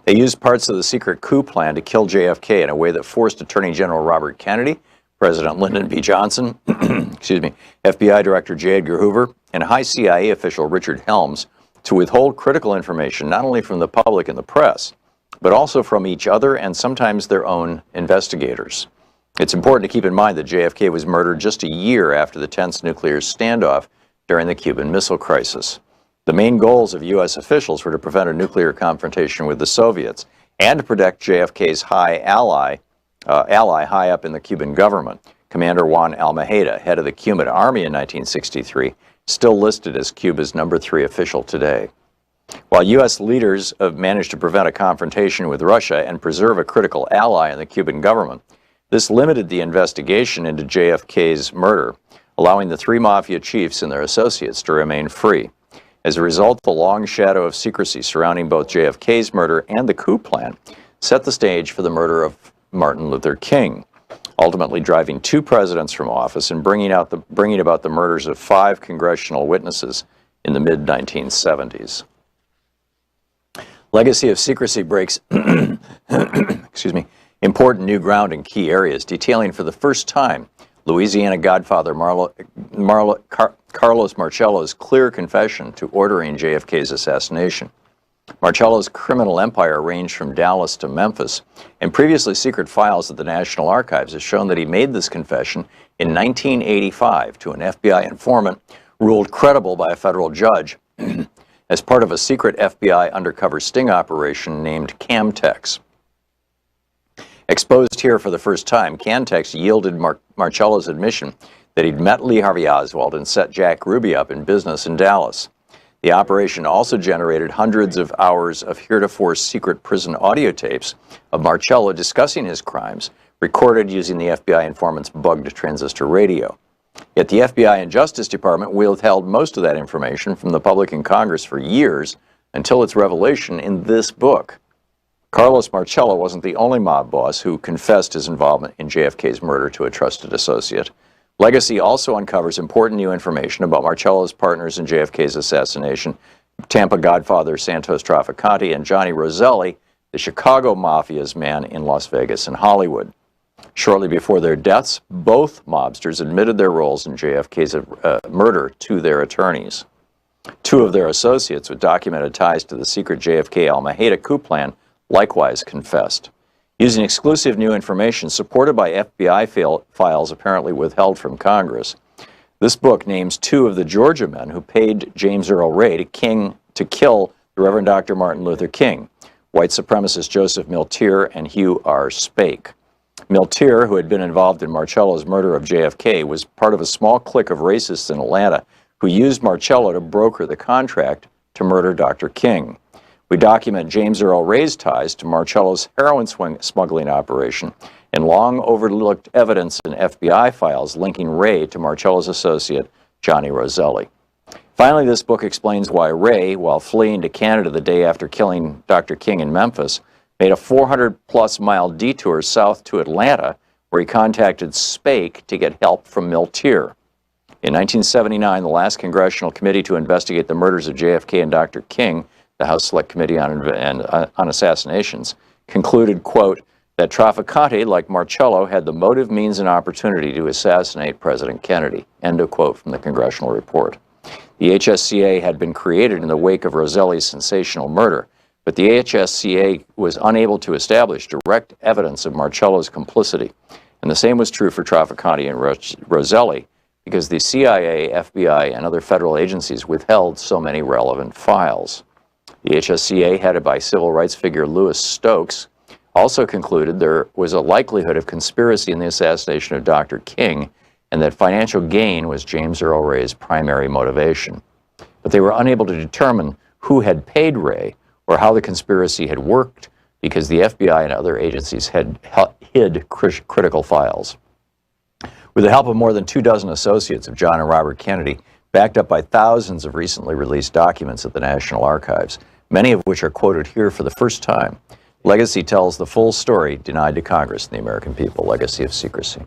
They used parts of the secret coup plan to kill JFK in a way that forced Attorney General Robert Kennedy, President Lyndon B. Johnson, FBI Director J. Edgar Hoover, and high CIA official Richard Helms to withhold critical information not only from the public and the press, but also from each other and sometimes their own investigators. It's important to keep in mind that JFK was murdered just a year after the tense nuclear standoff during the Cuban Missile Crisis. The main goals of U.S. officials were to prevent a nuclear confrontation with the Soviets and to protect JFK's ally high up in the Cuban government, Commander Juan Almeida, head of the Cuban Army in 1963, still listed as Cuba's number 3 official today. While U.S. leaders have managed to prevent a confrontation with Russia and preserve a critical ally in the Cuban government, this limited the investigation into JFK's murder, allowing the 3 mafia chiefs and their associates to remain free. As a result, the long shadow of secrecy surrounding both JFK's murder and the coup plan set the stage for the murder of Martin Luther King, ultimately driving 2 presidents from office and bringing about the murders of 5 congressional witnesses in the mid-1970s. Legacy of Secrecy breaks important new ground in key areas, detailing for the first time Louisiana Godfather Carlos Marcello's clear confession to ordering JFK's assassination. Marcello's criminal empire ranged from Dallas to Memphis, and previously secret files at the National Archives have shown that he made this confession in 1985 to an FBI informant ruled credible by a federal judge as part of a secret FBI undercover sting operation named Camtex. Exposed here for the first time, Camtex yielded Marcello's admission that he'd met Lee Harvey Oswald and set Jack Ruby up in business in Dallas. The operation also generated hundreds of hours of heretofore secret prison audio tapes of Marcello discussing his crimes, recorded using the FBI informant's bugged transistor radio. Yet the FBI and Justice Department withheld most of that information from the public and Congress for years until its revelation in this book. Carlos Marcello wasn't the only mob boss who confessed his involvement in JFK's murder to a trusted associate. Legacy also uncovers important new information about Marcello's partners in JFK's assassination, Tampa Godfather Santos Trafficante and Johnny Roselli, the Chicago Mafia's man in Las Vegas and Hollywood. Shortly before their deaths, both mobsters admitted their roles in JFK's murder to their attorneys. Two of their associates with documented ties to the secret JFK Al-Maida coup plan likewise confessed. Using exclusive new information supported by FBI files apparently withheld from Congress, this book names two of the Georgia men who paid James Earl Ray to kill the Reverend Dr. Martin Luther King, white supremacist Joseph Miltier and Hugh R. Spake. Miltier, who had been involved in Marcello's murder of JFK, was part of a small clique of racists in Atlanta who used Marcello to broker the contract to murder Dr. King. We document James Earl Ray's ties to Marcello's heroin smuggling operation and long overlooked evidence in FBI files linking Ray to Marcello's associate, Johnny Roselli. Finally, this book explains why Ray, while fleeing to Canada the day after killing Dr. King in Memphis, made a 400-plus mile detour south to Atlanta, where he contacted Spake to get help from Miltier. In 1979, the last congressional committee to investigate the murders of JFK and Dr. King, the House Select Committee on Assassinations, concluded, quote, that Trafficante, like Marcello, had the motive, means, and opportunity to assassinate President Kennedy, end of quote from the congressional report. The HSCA had been created in the wake of Roselli's sensational murder, but the HSCA was unable to establish direct evidence of Marcello's complicity. And the same was true for Trafficante and Roselli, because the CIA, FBI, and other federal agencies withheld so many relevant files. The HSCA, headed by civil rights figure Louis Stokes, also concluded there was a likelihood of conspiracy in the assassination of Dr. King and that financial gain was James Earl Ray's primary motivation. But they were unable to determine who had paid Ray or how the conspiracy had worked because the FBI and other agencies had hid critical files. With the help of more than 24 associates of John and Robert Kennedy, backed up by thousands of recently released documents at the National Archives, many of which are quoted here for the first time, Legacy tells the full story denied to Congress and the American people, legacy of secrecy.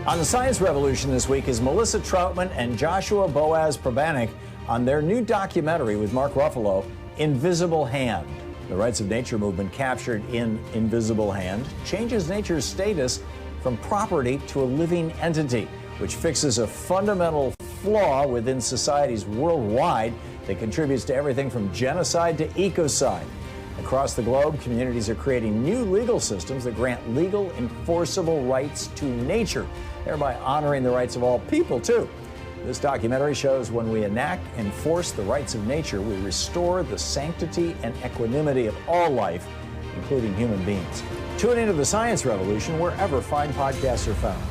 On the Science Revolution this week is Melissa Troutman and Joshua Boaz Probanik on their new documentary with Mark Ruffalo, Invisible Hand. The Rights of Nature movement captured in Invisible Hand changes nature's status from property to a living entity, which fixes a fundamental flaw within societies worldwide that contributes to everything from genocide to ecocide. Across the globe, communities are creating new legal systems that grant legal, enforceable rights to nature, thereby honoring the rights of all people, too. This documentary shows when we enact and enforce the rights of nature, we restore the sanctity and equanimity of all life, including human beings. Tune into the Science Revolution wherever fine podcasts are found.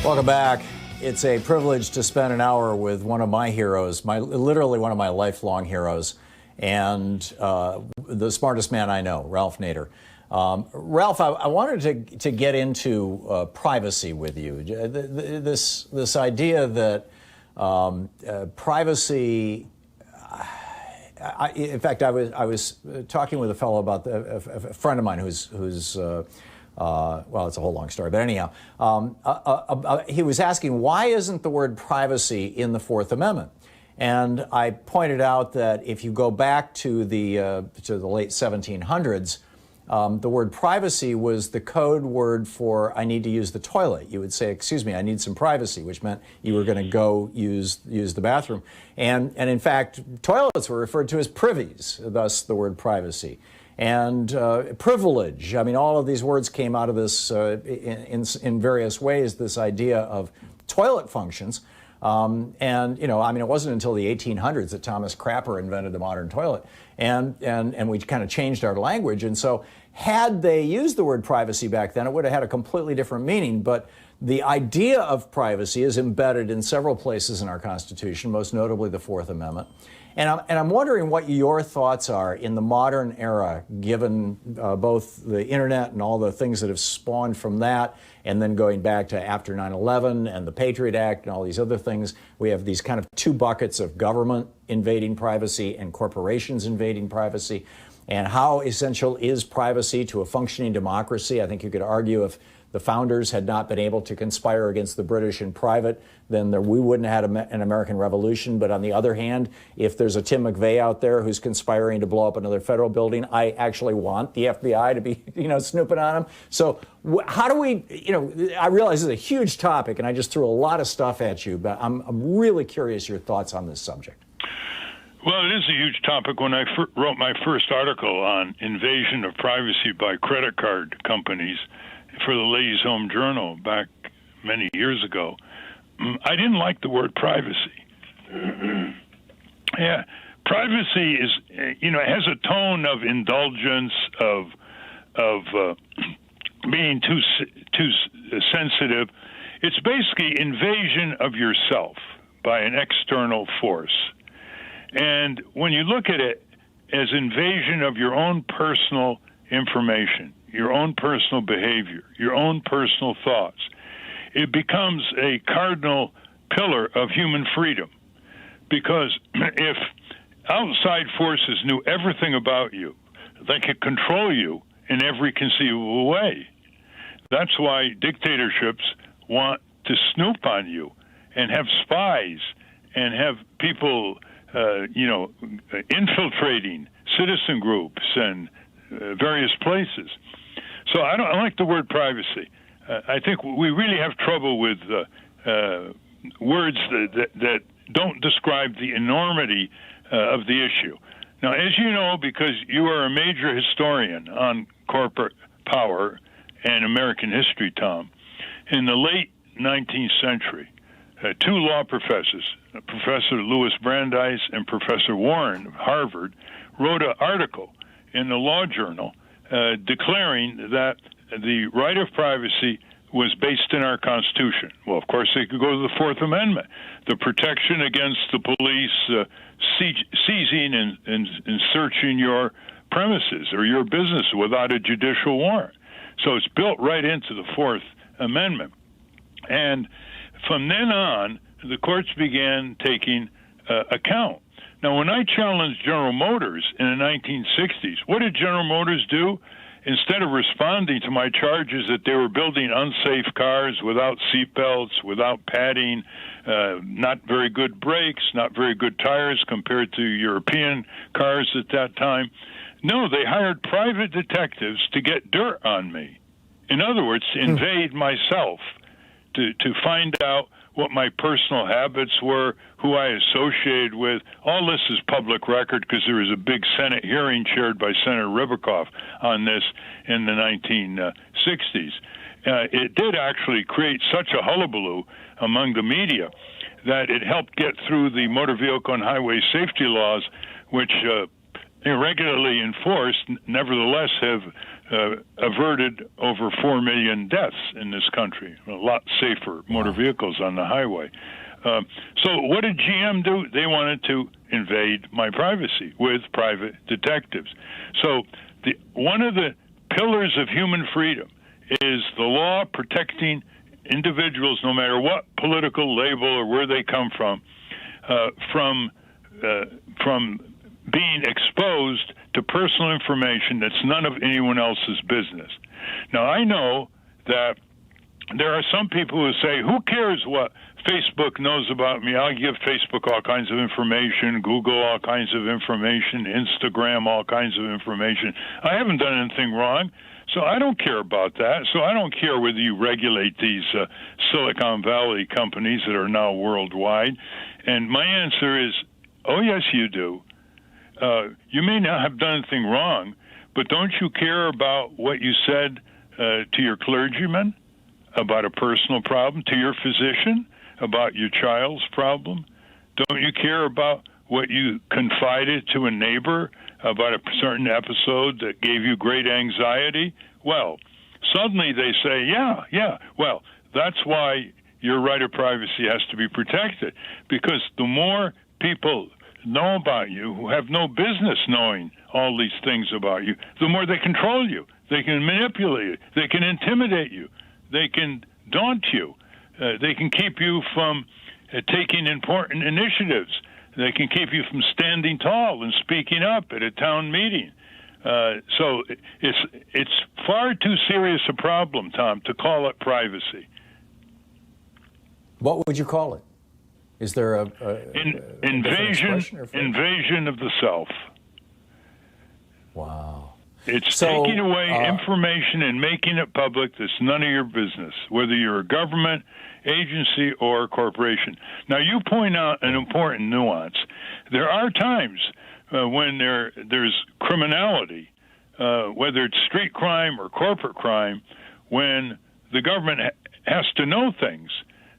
Welcome back. It's a privilege to spend an hour with one of my heroes, literally one of my lifelong heroes, and the smartest man I know, Ralph Nader. Ralph, I wanted to get into privacy with you. This idea that privacy. In fact, I was talking with a fellow about a friend of mine who's well, it's a whole long story, but anyhow, he was asking, why isn't the word privacy in the Fourth Amendment? And I pointed out that if you go back to the late 1700s, the word privacy was the code word for I need to use the toilet. You would say, excuse me, I need some privacy, which meant you were going to go use the bathroom. And in fact, toilets were referred to as privies, thus the word privacy. And privilege. I mean, all of these words came out of this in various ways, this idea of toilet functions. And, you know, I mean, it wasn't until the 1800s that Thomas Crapper invented the modern toilet. And we kind of changed our language. And so had they used the word privacy back then, it would have had a completely different meaning. But the idea of privacy is embedded in several places in our Constitution, most notably the Fourth Amendment. And I'm wondering what your thoughts are in the modern era, given both the internet and all the things that have spawned from that, and then going back to after 9/11 and the Patriot Act and all these other things. We have these kind of two buckets of government invading privacy and corporations invading privacy. And how essential is privacy to a functioning democracy? I think you could argue if the founders had not been able to conspire against the British in private, then we wouldn't have had an American Revolution. But on the other hand, if there's a Tim McVeigh out there who's conspiring to blow up another federal building, I actually want the FBI to be, snooping on him. So how do we, I realize this is a huge topic and I just threw a lot of stuff at you, but I'm really curious your thoughts on this subject. Well, it is a huge topic. When I wrote my first article on invasion of privacy by credit card companies for the Ladies' Home Journal back many years ago, I didn't like the word privacy. Yeah, privacy is, it has a tone of indulgence, of being too sensitive. It's basically invasion of yourself by an external force. And when you look at it as invasion of your own personal information, your own personal behavior, your own personal thoughts, it becomes a cardinal pillar of human freedom. Because if outside forces knew everything about you, they could control you in every conceivable way. That's why dictatorships want to snoop on you and have spies and have people infiltrating citizen groups and various places. So I don't like the word privacy. I think we really have trouble with words that don't describe the enormity of the issue. Now, as you know, because you are a major historian on corporate power and American history, Tom, in the late 19th century, two law professors, Professor Louis Brandeis and Professor Warren of Harvard, wrote an article in the Law Journal declaring that the right of privacy was based in our Constitution. Well, of course, they could go to the Fourth Amendment, the protection against the police seizing and searching your premises or your business without a judicial warrant. So it's built right into the Fourth Amendment. And from then on, the courts began taking account. Now, when I challenged General Motors in the 1960s, what did General Motors do? Instead of responding to my charges that they were building unsafe cars without seatbelts, without padding, not very good brakes, not very good tires compared to European cars at that time, no, they hired private detectives to get dirt on me. In other words, to invade myself, to find out what my personal habits were, who I associated with. All this is public record because there was a big Senate hearing chaired by Senator Ribicoff on this in the 1960s. It did actually create such a hullabaloo among the media that it helped get through the motor vehicle and highway safety laws, which irregularly enforced, nevertheless have averted over 4 million deaths in this country. A lot safer motor vehicles on the highway. So what did GM do? They wanted to invade my privacy with private detectives. So one of the pillars of human freedom is the law protecting individuals, no matter what political label or where they come from being exposed to personal information that's none of anyone else's business. Now, I know that there are some people who say, who cares what Facebook knows about me? I'll give Facebook all kinds of information, Google all kinds of information, Instagram all kinds of information. I haven't done anything wrong, so I don't care about that. So I don't care whether you regulate these Silicon Valley companies that are now worldwide. And my answer is, oh, yes, you do. You may not have done anything wrong, but don't you care about what you said to your clergyman about a personal problem, to your physician about your child's problem? Don't you care about what you confided to a neighbor about a certain episode that gave you great anxiety? Well, suddenly they say, yeah, well, that's why your right of privacy has to be protected, because the more people know about you who have no business knowing all these things about you, the more they control you. They can manipulate you. They can intimidate you. They can daunt you. They can keep you from taking important initiatives. They can keep you from standing tall and speaking up at a town meeting. So it's far too serious a problem, Tom, to call it privacy. What would you call it? Is there a invasion of the self? Wow. It's taking away information and making it public that's none of your business, whether you're a government, agency, or corporation. Now, you point out an important nuance. There are times when there's criminality, whether it's street crime or corporate crime, when the government has to know things.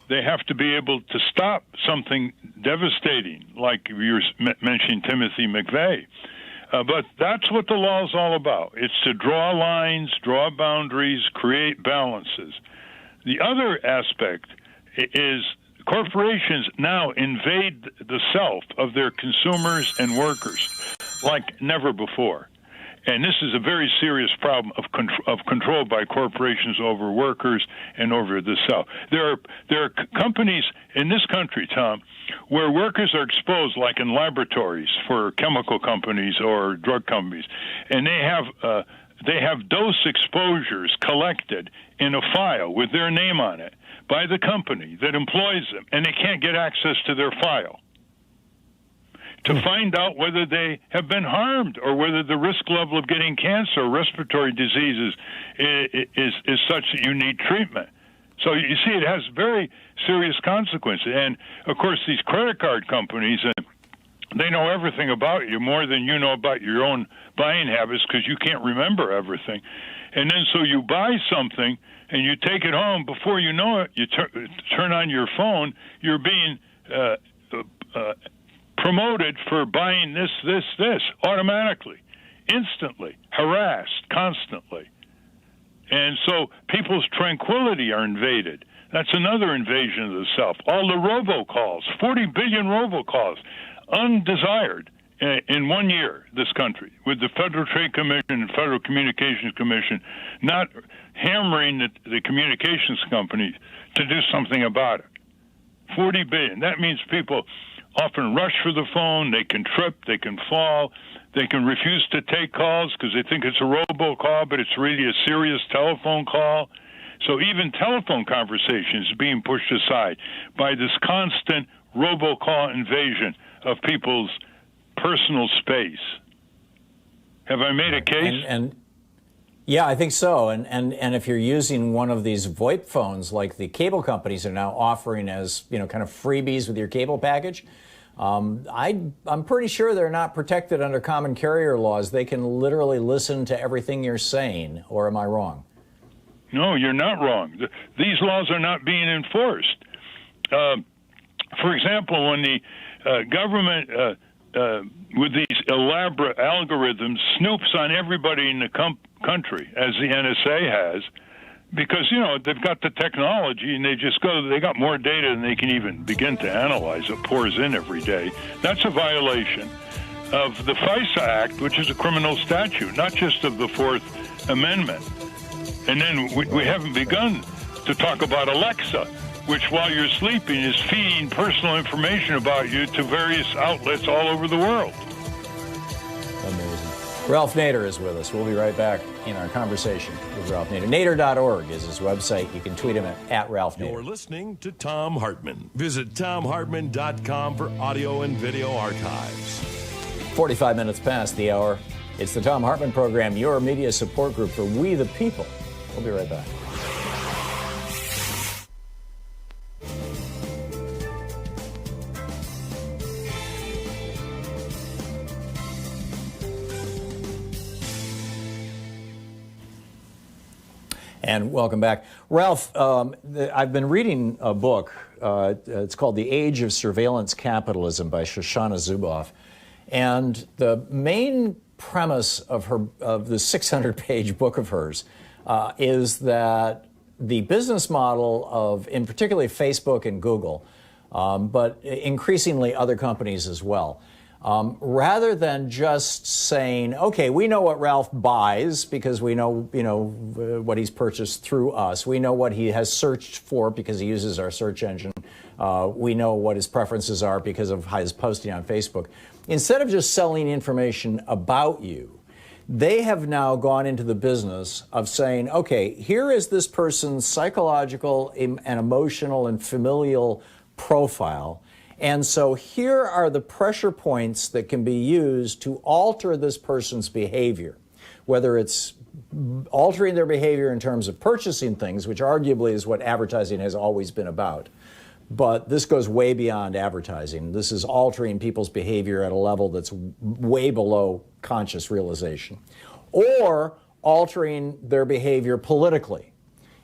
They have to be able to stop something devastating, like you're mentioning Timothy McVeigh. But that's what the law is all about. It's to draw lines, draw boundaries, create balances. The other aspect is corporations now invade the self of their consumers and workers like never before. And this is a very serious problem of control by corporations over workers and over the self. There are companies in this country, Tom, where workers are exposed, like in laboratories for chemical companies or drug companies, and they have dose exposures collected in a file with their name on it by the company that employs them, and they can't get access to their file to find out whether they have been harmed or whether the risk level of getting cancer or respiratory diseases is such that you need treatment. So you see, it has very serious consequences. And, of course, these credit card companies, they know everything about you, more than you know about your own buying habits, because you can't remember everything. And then so you buy something and you take it home. Before you know it, you turn on your phone, you're being promoted for buying this automatically, instantly, harassed constantly. And so people's tranquility are invaded. That's another invasion of the self. All the robocalls, 40 billion robocalls, undesired in 1 year, this country, with the Federal Trade Commission and Federal Communications Commission not hammering the communications companies to do something about it. 40 billion. That means people often rush for the phone, they can trip, they can fall, they can refuse to take calls because they think it's a robocall, but it's really a serious telephone call. So even telephone conversations being pushed aside by this constant robocall invasion of people's personal space. Have I made a case? And yeah, I think so. And if you're using one of these VoIP phones, like the cable companies are now offering as, kind of freebies with your cable package, I'm pretty sure they're not protected under common carrier laws. They can literally listen to everything you're saying, or am I wrong? No, you're not wrong. These laws are not being enforced. For example, when the government, with these elaborate algorithms, snoops on everybody in the country, as the NSA has, because, they've got the technology and they got more data than they can even begin to analyze. It pours in every day. That's a violation of the FISA Act, which is a criminal statute, not just of the Fourth Amendment. And then we haven't begun to talk about Alexa, which while you're sleeping is feeding personal information about you to various outlets all over the world. Amazing. Ralph Nader is with us. We'll be right back in our conversation with Ralph Nader. Nader.org is his website. You can tweet him at Ralph Nader. You're listening to Thom Hartmann. Visit ThomHartmann.com for audio and video archives. 45 minutes past the hour. It's the Thom Hartmann Program, your media support group for We the People. We'll be right back. And welcome back. Ralph, I've been reading a book. It's called The Age of Surveillance Capitalism by Shoshana Zuboff. And the main premise of the 600-page book of hers is that the business model of, in particularly Facebook and Google, but increasingly other companies as well, rather than just saying, okay, we know what Ralph buys because we know, what he's purchased through us. We know what he has searched for because he uses our search engine. We know what his preferences are because of his posting on Facebook. Instead of just selling information about you, They have now gone into the business of saying, okay, here is this person's psychological and emotional and familial profile. And so here are the pressure points that can be used to alter this person's behavior, whether it's altering their behavior in terms of purchasing things, which arguably is what advertising has always been about. But this goes way beyond advertising. This is altering people's behavior at a level that's way below conscious realization, or altering their behavior politically.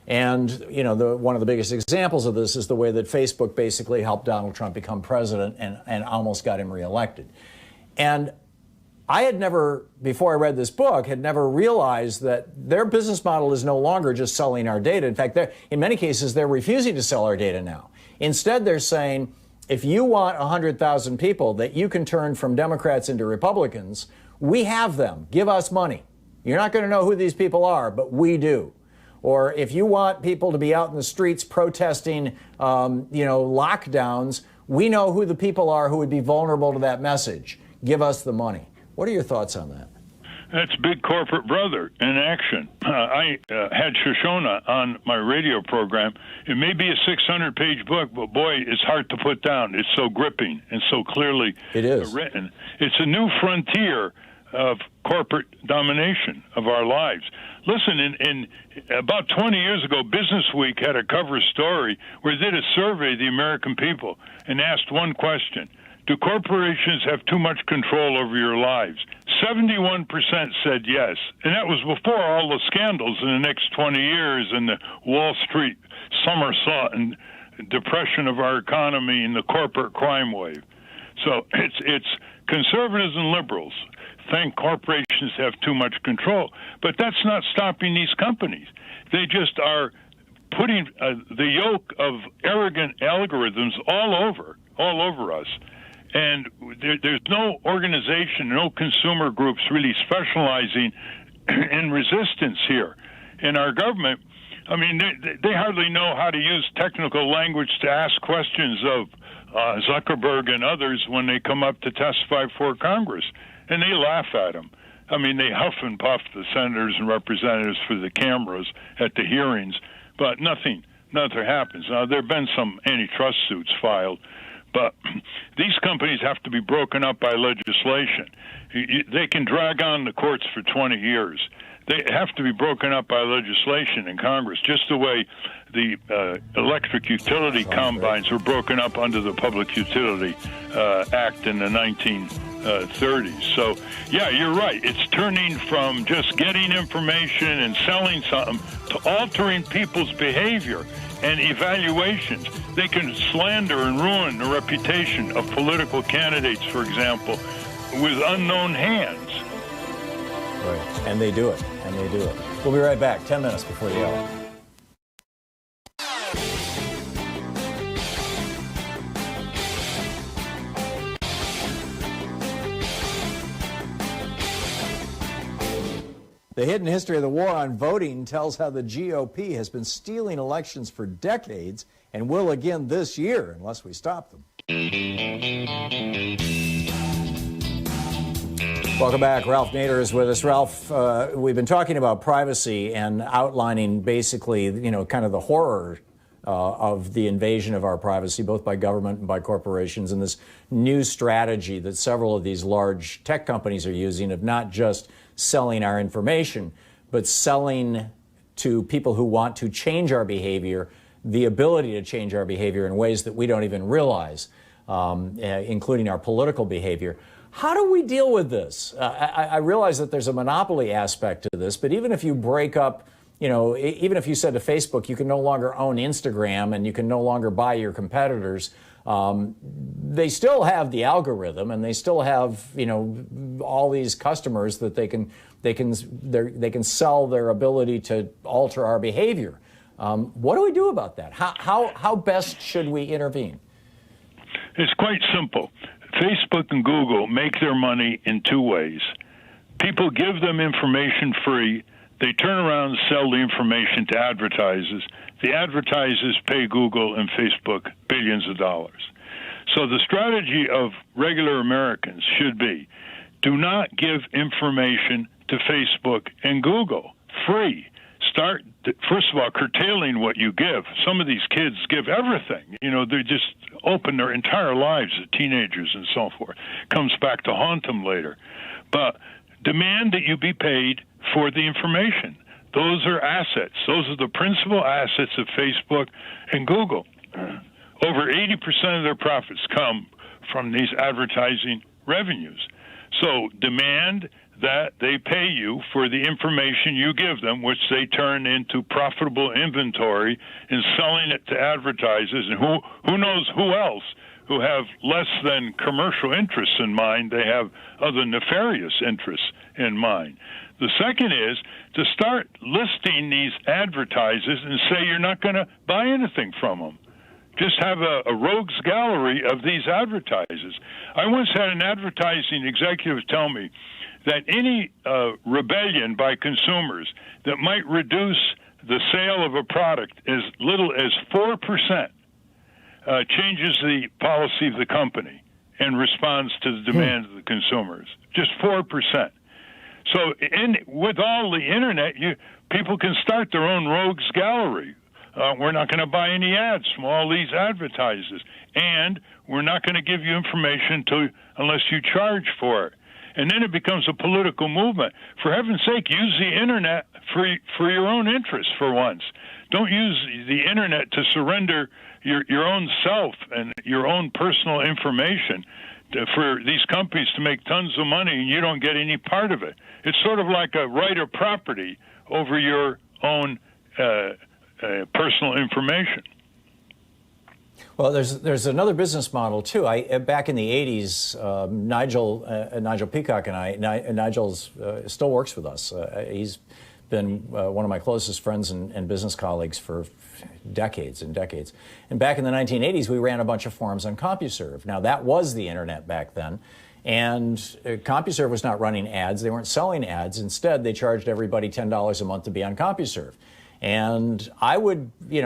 And, you know, one of the biggest examples of this is the way that Facebook basically helped Donald Trump become president and almost got him reelected. And I had never, before I read this book, had never realized that their business model is no longer just selling our data. In fact, in many cases, they're refusing to sell our data now. Instead, they're saying, if you want 100,000 people that you can turn from Democrats into Republicans, we have them. Give us money. You're not going to know who these people are, but we do. Or if you want people to be out in the streets protesting, lockdowns, we know who the people are who would be vulnerable to that message. Give us the money. What are your thoughts on that? That's big corporate brother in action. I had Shoshona on my radio program. It may be a 600-page book, but boy, it's hard to put down. It's so gripping and so clearly written. It's a new frontier of corporate domination of our lives. Listen, in about 20 years ago, Business Week had a cover story where they did a survey of the American people and asked one question: do corporations have too much control over your lives? 71% said yes. And that was before all the scandals in the next 20 years and the Wall Street somersault and depression of our economy and the corporate crime wave. So it's conservatives and liberals think corporations have too much control. But that's not stopping these companies. They just are putting the yoke of arrogant algorithms all over us. And there's no organization, no consumer groups really specializing in resistance here. In our government, I mean, they hardly know how to use technical language to ask questions of Zuckerberg and others when they come up to testify before Congress. And they laugh at them. I mean, they huff and puff, the senators and representatives, for the cameras at the hearings, but nothing happens. Now, there have been some antitrust suits filed, but these companies have to be broken up by legislation. They can drag on the courts for 20 years. They have to be broken up by legislation in Congress, just the way the electric utility combines were broken up under the Public Utility Act in the 1930s. So, yeah, you're right. It's turning from just getting information and selling something to altering people's behavior and evaluations. They can slander and ruin the reputation of political candidates, for example, with unknown hands. Right, and they do it, We'll be right back, 10 minutes before the hour. The hidden history of the war on voting tells how the GOP has been stealing elections for decades and will again this year unless we stop them. Welcome back. Ralph Nader is with us. Ralph, we've been talking about privacy and outlining basically, kind of the horror of the invasion of our privacy, both by government and by corporations, and this new strategy that several of these large tech companies are using of not just selling our information, but selling to people who want to change our behavior, the ability to change our behavior in ways that we don't even realize, including our political behavior. How do we deal with this? I realize that there's a monopoly aspect to this, but even if you break up, even if you said to Facebook, you can no longer own Instagram and you can no longer buy your competitors, they still have the algorithm and they still have, all these customers that they can sell their ability to alter our behavior. What do we do about that? How best should we intervene? It's quite simple. Facebook and Google make their money in two ways. People give them information free. They turn around and sell the information to advertisers. The advertisers pay Google and Facebook billions of dollars. So the strategy of regular Americans should be, do not give information to to Facebook and Google, free. Start, first of all, curtailing what you give. Some of these kids give everything. They just open their entire lives as teenagers and so forth. Comes back to haunt them later. But demand that you be paid for the information. Those are assets. Those are the principal assets of Facebook and Google. Over 80% of their profits come from these advertising revenues. So demand that they pay you for the information you give them, which they turn into profitable inventory and selling it to advertisers. And who knows who else who have less than commercial interests in mind. They have other nefarious interests in mind. The second is to start listing these advertisers and say you're not going to buy anything from them. Just have a rogues gallery of these advertisers. I once had an advertising executive tell me that any rebellion by consumers that might reduce the sale of a product as little as 4% changes the policy of the company and responds to the demands of the consumers. Just 4%. So with all the internet, people can start their own rogues gallery. We're not going to buy any ads from all these advertisers, and we're not going to give you information unless you charge for it. And then it becomes a political movement. For heaven's sake, use the internet for your own interests for once. Don't use the internet to surrender your own self and your own personal information for these companies to make tons of money, and you don't get any part of it. It's sort of like a right of property over your own personal information. Well, there's another business model too. Back in the '80s, Nigel Peacock and Nigel still works with us. He's been one of my closest friends and business colleagues for decades and decades. And back in the 1980s, we ran a bunch of forums on CompuServe. Now that was the internet back then. And CompuServe was not running ads. They weren't selling ads. Instead, they charged everybody $10 a month to be on CompuServe. And I would, if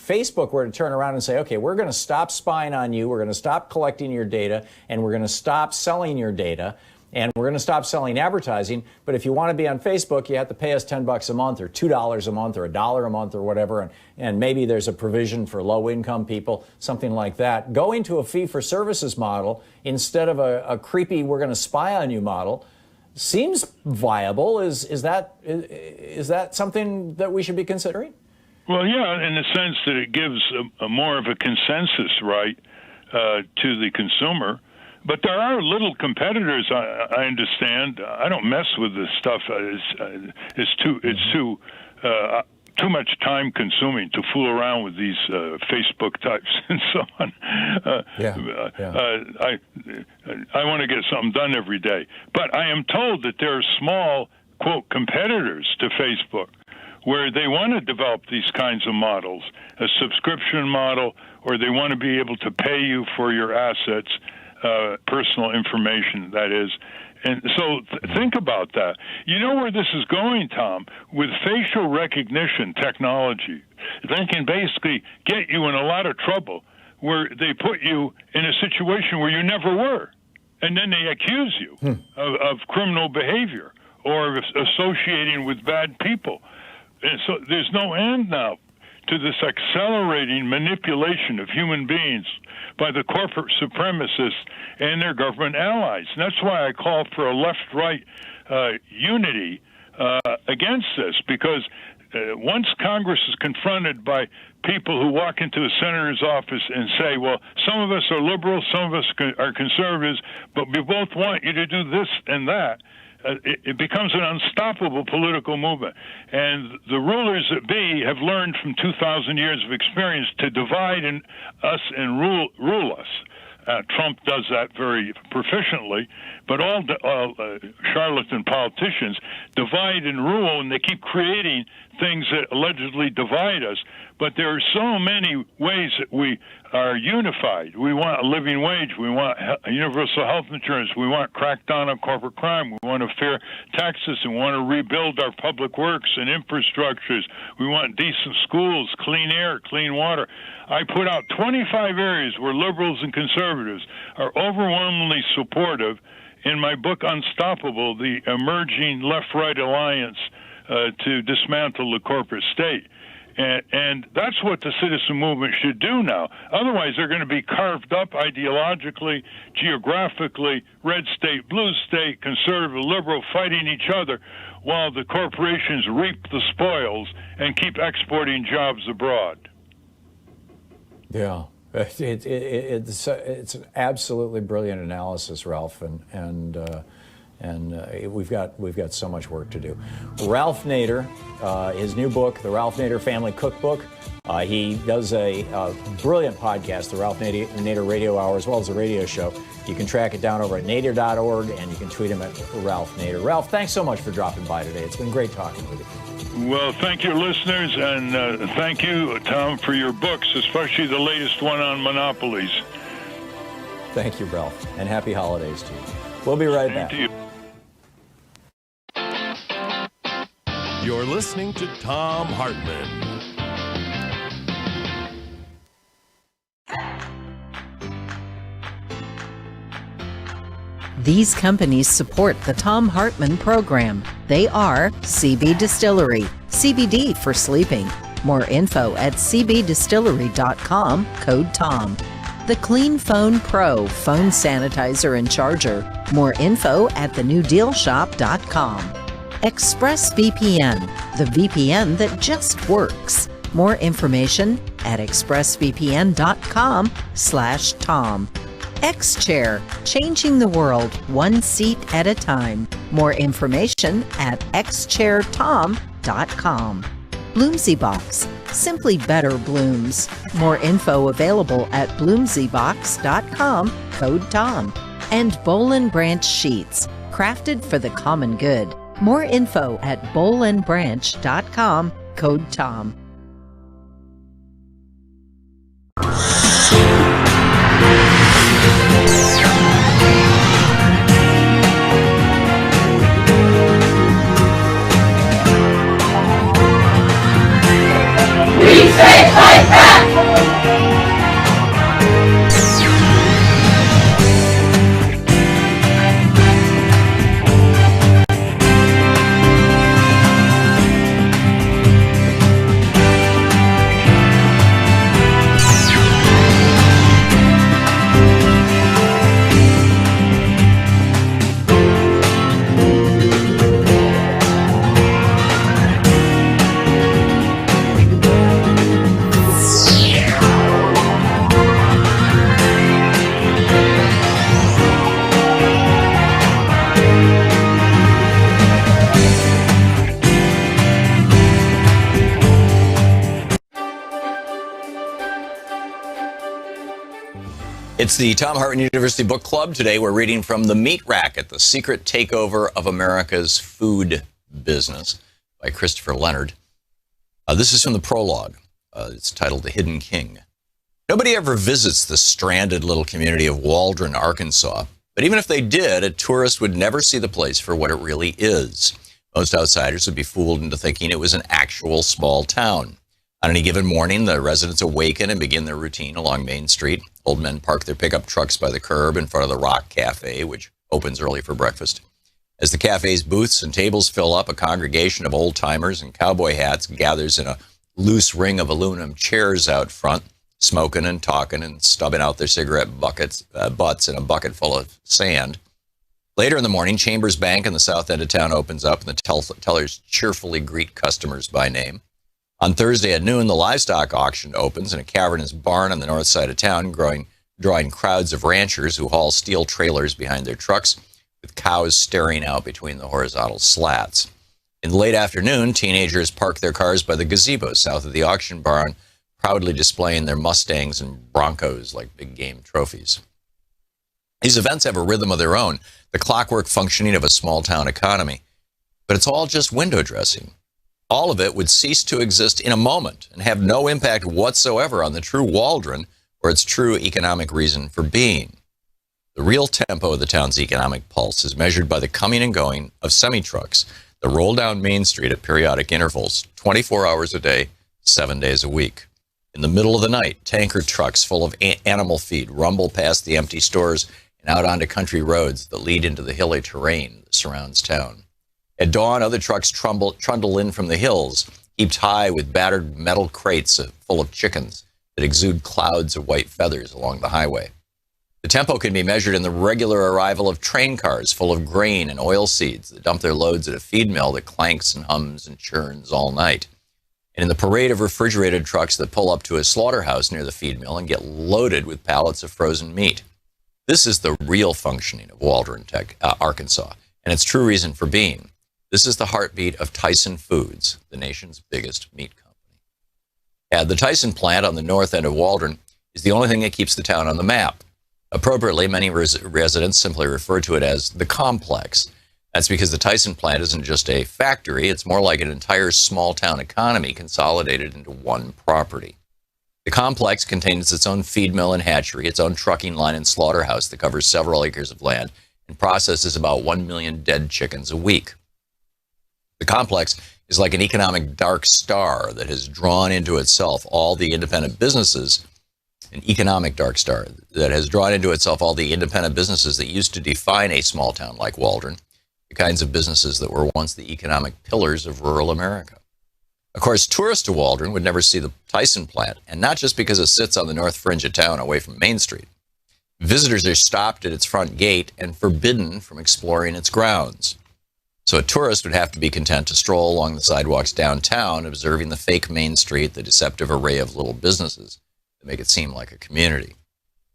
Facebook were to turn around and say, okay, we're going to stop spying on you, we're going to stop collecting your data, and we're going to stop selling your data, and we're going to stop selling advertising, but if you want to be on Facebook, you have to pay us $10 a month or $2 a month or $1 a month or whatever, and maybe there's a provision for low-income people, something like that. Going to a fee-for-services model instead of a creepy we're going to spy on you model seems viable. Is that something that we should be considering? Well, yeah, in the sense that it gives a more of a consensus right to the consumer. But there are little competitors. I understand. I don't mess with this stuff. It's too much time consuming to fool around with these Facebook types and so on. I want to get something done every day. But I am told that there are small, quote, competitors to Facebook where they want to develop these kinds of models, a subscription model, or they want to be able to pay you for your assets, personal information, that is. And so think about that. You know where this is going, Tom? With facial recognition technology, they can basically get you in a lot of trouble where they put you in a situation where you never were. And then they accuse you of criminal behavior or associating with bad people. And so there's no end now to this accelerating manipulation of human beings by the corporate supremacists and their government allies. And that's why I call for a left-right unity against this, because once Congress is confronted by people who walk into a senator's office and say, well, some of us are liberals, some of us are conservatives, but we both want you to do this and that, it becomes an unstoppable political movement. And the rulers that be have learned from 2,000 years of experience to divide us and rule us. Trump does that very proficiently, but all charlatan politicians divide and rule, and they keep creating things that allegedly divide us. But there are so many ways that we are unified. We want a living wage. We want universal health insurance. We want crackdown on corporate crime. We want fair taxes. We want to rebuild our public works and infrastructures. We want decent schools, clean air, clean water. I put out 25 areas where liberals and conservatives are overwhelmingly supportive in my book Unstoppable, the emerging left-right alliance to dismantle the corporate state. And that's what the citizen movement should do now. Otherwise, they're going to be carved up ideologically, geographically, red state, blue state, conservative, liberal, fighting each other, while the corporations reap the spoils and keep exporting jobs abroad. Yeah, it's an absolutely brilliant analysis, Ralph, and we've got so much work to do. Ralph Nader, his new book, The Ralph Nader Family Cookbook. He does a brilliant podcast, the Ralph Nader Radio Hour, as well as a radio show. You can track it down over at nader.org, and you can tweet him at Ralph Nader. Ralph, thanks so much for dropping by today. It's been great talking with you. Well, thank you, listeners, and thank you, Tom, for your books, especially the latest one on monopolies. Thank you, Ralph, and happy holidays to you. We'll be right back. You're listening to Thom Hartmann. These companies support the Thom Hartmann Program. They are CB Distillery, CBD for sleeping. More info at cbdistillery.com, code TOM. The Clean Phone Pro phone sanitizer and charger. More info at thenewdealshop.com. ExpressVPN, the VPN that just works. More information at expressvpn.com/Tom. X-Chair, changing the world one seat at a time. More information at xchairtom.com. Bloomsy Box, simply better blooms. More info available at bloomsybox.com, code TOM. And Boll & Branch Sheets, crafted for the common good. More info at bollandbranch.com, code TOM. We say fight back! It's the Thom Hartmann University Book Club. Today we're reading from The Meat Racket, The Secret Takeover of America's Food Business by Christopher Leonard. This is from the prologue. It's titled The Hidden King. Nobody ever visits the stranded little community of Waldron, Arkansas. But even if they did, a tourist would never see the place for what it really is. Most outsiders would be fooled into thinking it was an actual small town. On any given morning, the residents awaken and begin their routine along Main Street. Old men park their pickup trucks by the curb in front of the Rock Cafe, which opens early for breakfast. As the cafe's booths and tables fill up, a congregation of old-timers in cowboy hats gathers in a loose ring of aluminum chairs out front, smoking and talking and stubbing out their cigarette butts in a bucket full of sand. Later in the morning, Chambers Bank in the south end of town opens up, and the tellers cheerfully greet customers by name. On Thursday at noon, the livestock auction opens in a cavernous barn on the north side of town, drawing crowds of ranchers who haul steel trailers behind their trucks, with cows staring out between the horizontal slats. In the late afternoon, teenagers park their cars by the gazebo south of the auction barn, proudly displaying their Mustangs and Broncos like big game trophies. These events have a rhythm of their own, the clockwork functioning of a small-town economy. But it's all just window dressing. All of it would cease to exist in a moment and have no impact whatsoever on the true Waldron or its true economic reason for being. The real tempo of the town's economic pulse is measured by the coming and going of semi-trucks that roll down Main Street at periodic intervals, 24 hours a day, 7 days a week. In the middle of the night, tanker trucks full of animal feed rumble past the empty stores and out onto country roads that lead into the hilly terrain that surrounds town. At dawn, other trucks trundle in from the hills, heaped high with battered metal crates full of chickens that exude clouds of white feathers along the highway. The tempo can be measured in the regular arrival of train cars full of grain and oil seeds that dump their loads at a feed mill that clanks and hums and churns all night. And in the parade of refrigerated trucks that pull up to a slaughterhouse near the feed mill and get loaded with pallets of frozen meat. This is the real functioning of Waldron, Arkansas, and its true reason for being. This is the heartbeat of Tyson Foods, the nation's biggest meat company. The Tyson plant on the north end of Waldron is the only thing that keeps the town on the map. Appropriately, many residents simply refer to it as the complex. That's because the Tyson plant isn't just a factory, it's more like an entire small town economy consolidated into one property. The complex contains its own feed mill and hatchery, its own trucking line and slaughterhouse that covers several acres of land and processes about 1 million dead chickens a week. The complex is like an economic dark star that has drawn into itself all the independent businesses, an economic dark star that has drawn into itself all the independent businesses that used to define a small town like Waldron, the kinds of businesses that were once the economic pillars of rural America. Of course, tourists to Waldron would never see the Tyson plant, and not just because it sits on the north fringe of town away from Main Street. Visitors are stopped at its front gate and forbidden from exploring its grounds. So a tourist would have to be content to stroll along the sidewalks downtown, observing the fake Main Street, the deceptive array of little businesses that make it seem like a community.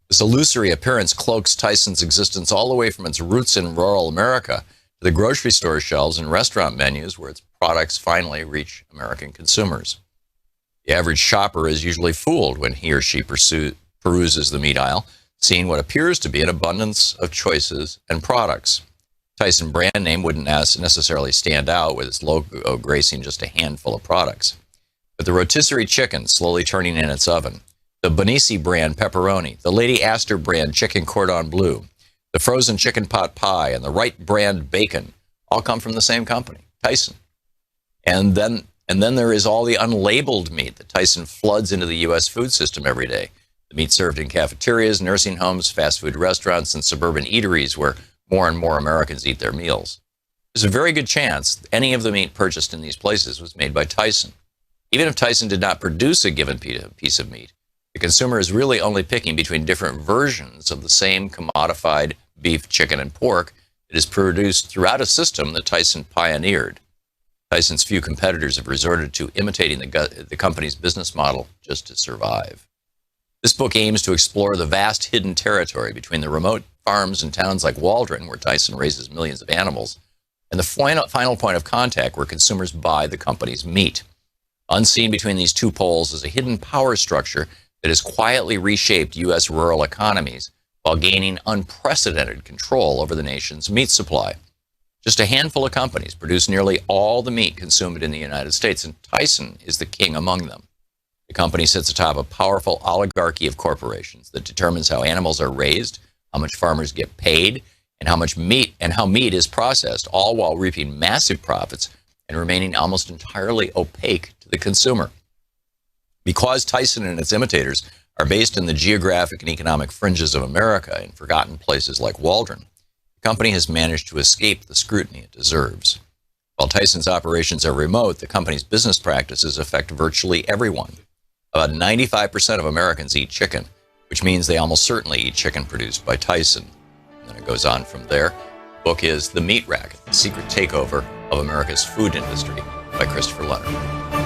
This illusory appearance cloaks Tyson's existence all the way from its roots in rural America to the grocery store shelves and restaurant menus where its products finally reach American consumers. The average shopper is usually fooled when he or she peruses the meat aisle, seeing what appears to be an abundance of choices and products. Tyson brand name wouldn't necessarily stand out with its logo gracing just a handful of products. But the rotisserie chicken slowly turning in its oven, the Bonisi brand pepperoni, the Lady Astor brand chicken cordon bleu, the frozen chicken pot pie, and the Wright brand bacon all come from the same company, Tyson. And then there is all the unlabeled meat that Tyson floods into the U.S. food system every day. The meat served in cafeterias, nursing homes, fast food restaurants, and suburban eateries where more and more Americans eat their meals. There's a very good chance any of the meat purchased in these places was made by Tyson. Even if Tyson did not produce a given piece of meat, the consumer is really only picking between different versions of the same commodified beef, chicken, and pork that is produced throughout a system that Tyson pioneered. Tyson's few competitors have resorted to imitating the company's business model just to survive. This book aims to explore the vast hidden territory between the remote farms and towns like Waldron, where Tyson raises millions of animals, and the final point of contact where consumers buy the company's meat. Unseen between these two poles is a hidden power structure that has quietly reshaped U.S. rural economies while gaining unprecedented control over the nation's meat supply. Just a handful of companies produce nearly all the meat consumed in the United States, and Tyson is the king among them. The company sits atop a powerful oligarchy of corporations that determines how animals are raised, how much farmers get paid, and how meat is processed, all while reaping massive profits and remaining almost entirely opaque to the consumer. Because Tyson and its imitators are based in the geographic and economic fringes of America in forgotten places like Waldron, the company has managed to escape the scrutiny it deserves. While Tyson's operations are remote, the company's business practices affect virtually everyone. About 95% of Americans eat chicken, which means they almost certainly eat chicken produced by Tyson. And then it goes on from there. The book is The Meat Racket, The Secret Takeover of America's Food Industry by Christopher Leonard.